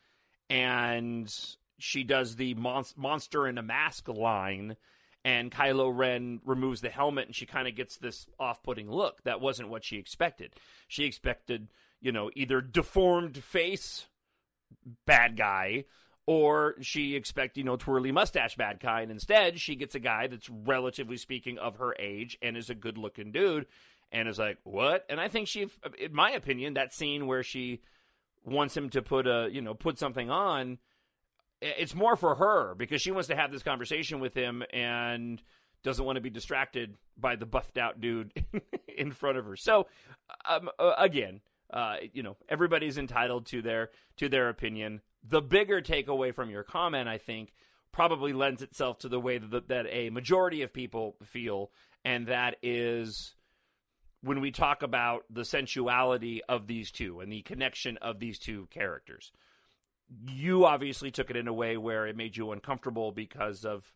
and she does the monster in a mask line, and Kylo Ren removes the helmet and she kind of gets this off-putting look. That wasn't what she expected. She expected, either deformed face, bad guy, or she expected, twirly mustache bad guy, and instead she gets a guy that's, relatively speaking, of her age and is a good-looking dude, and is like, what? And I think she, in my opinion, that scene where she wants him to put something on, it's more for her because she wants to have this conversation with him and doesn't want to be distracted by the buffed out dude in front of her. So, again, everybody's entitled to their opinion. The bigger takeaway from your comment, I think, probably lends itself to the way that a majority of people feel, and that is when we talk about the sensuality of these two and the connection of these two characters. You obviously took it in a way where it made you uncomfortable because of,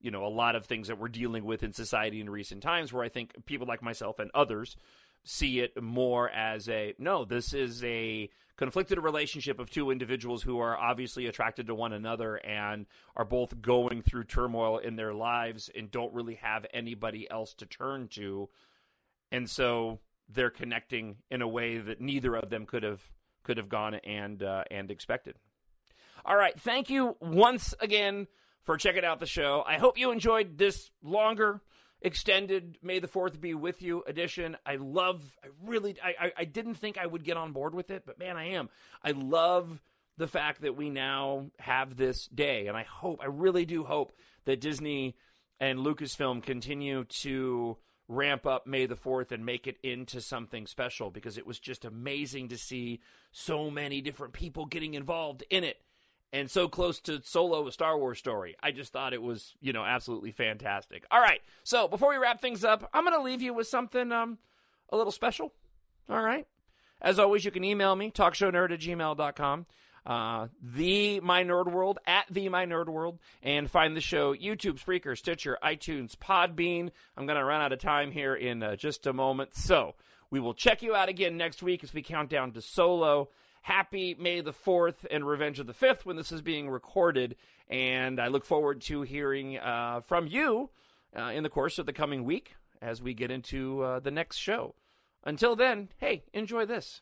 a lot of things that we're dealing with in society in recent times, where I think people like myself and others see it more as this is a conflicted relationship of two individuals who are obviously attracted to one another and are both going through turmoil in their lives and don't really have anybody else to turn to. And so they're connecting in a way that neither of them could have gone and expected. All right, thank you once again for checking out the show. I hope you enjoyed this longer, extended May the 4th be with you edition. I didn't think I would get on board with it, but man, I am. I love the fact that we now have this day, and I really do hope that Disney and Lucasfilm continue to ramp up May the 4th and make it into something special, because it was just amazing to see so many different people getting involved in it. And so close to Solo, a Star Wars story. I just thought it was, absolutely fantastic. All right, so before we wrap things up, I'm going to leave you with something a little special. All right? As always, you can email me, talkshownerd@gmail.com, TheMyNerdWorld, @TheMyNerdWorld, and find the show YouTube, Spreaker, Stitcher, iTunes, Podbean. I'm going to run out of time here in just a moment. So we will check you out again next week as we count down to Solo. Happy May the 4th and Revenge of the 5th when this is being recorded, and I look forward to hearing from you in the course of the coming week as we get into the next show. Until then, hey, enjoy this.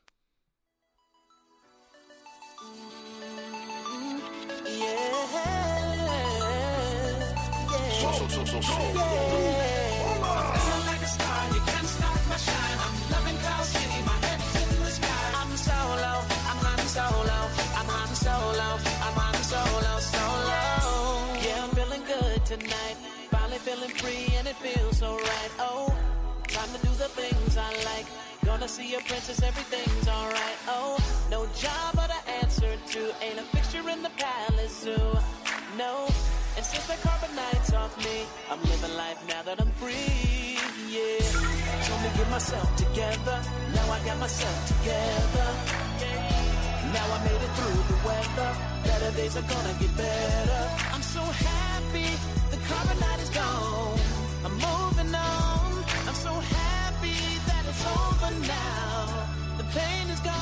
Tonight, finally feeling free and it feels so right. Oh, time to do the things I like. Gonna see a princess, everything's alright. Oh, no job but an answer to. Ain't a fixture in the palace zoo. No, And since the carbonite's off me, I'm living life now that I'm free, yeah. Told me get myself together, now I got myself together. Now I made it through the weather, better days are gonna get better. I'm so happy, the carbonite is gone. I'm moving on, I'm so happy that it's over now. The pain is gone.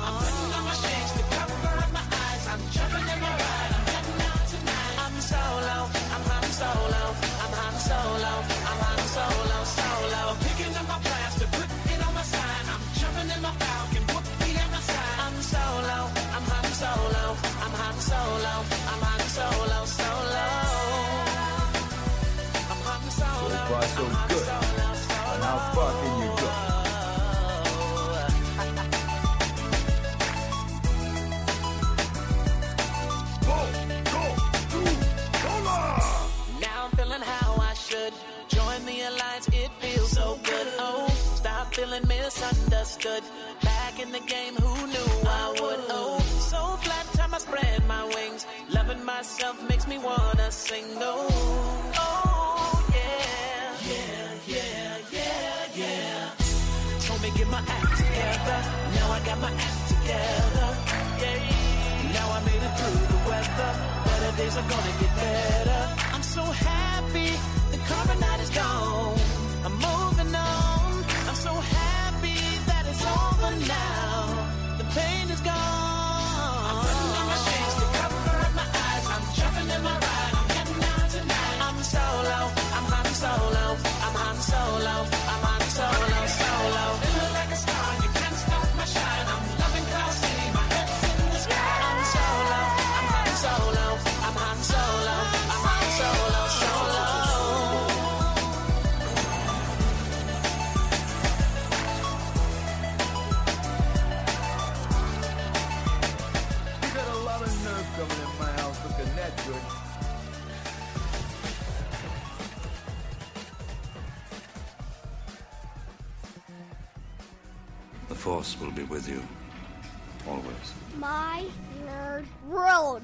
I'm putting on my shades to cover up my eyes. I'm jumping in my ride, I'm heading out tonight. I'm solo, I'm Han Solo, I'm Han Solo, I'm Han Solo, solo. Picking up my plaster, put it on my side. I'm jumping in my Falcon, put me at my side. I'm solo, I'm Han Solo, I'm Han Solo, I'm Han Solo, solo. I'm Han Solo. So far, so good. And how far can you go? Now I'm feeling how I should. Join the alliance, it feels so good. Oh, stop feeling misunderstood. Back in the game, who knew I would? Oh, so flat time I spread my wings. Loving myself makes me wanna sing. Oh, yeah. Yeah, yeah, yeah, yeah. Told me get my act together. Now I got my act together. Yeah. Now I made it through the weather. Better days are gonna get better. I'm so happy, the carbonite is gone. I'm moving on. I'm so happy that it's over now. The pain is gone. I'm putting on my shades to cover up my eyes. I'm jumping in my ride. I'm heading out tonight. I'm solo. I'm Han Solo. I'm Han Solo. I'm Han Solo. Solo. Feeling like a star. You can't stop my shine. I'm loving Cloud City. My head's in the sky. I'm solo. I'm Han Solo. I'm Han Solo. I'm Han Solo. Solo. You got a lot of nerve coming in my house looking that good. The Force will be with you, always. My nerd world.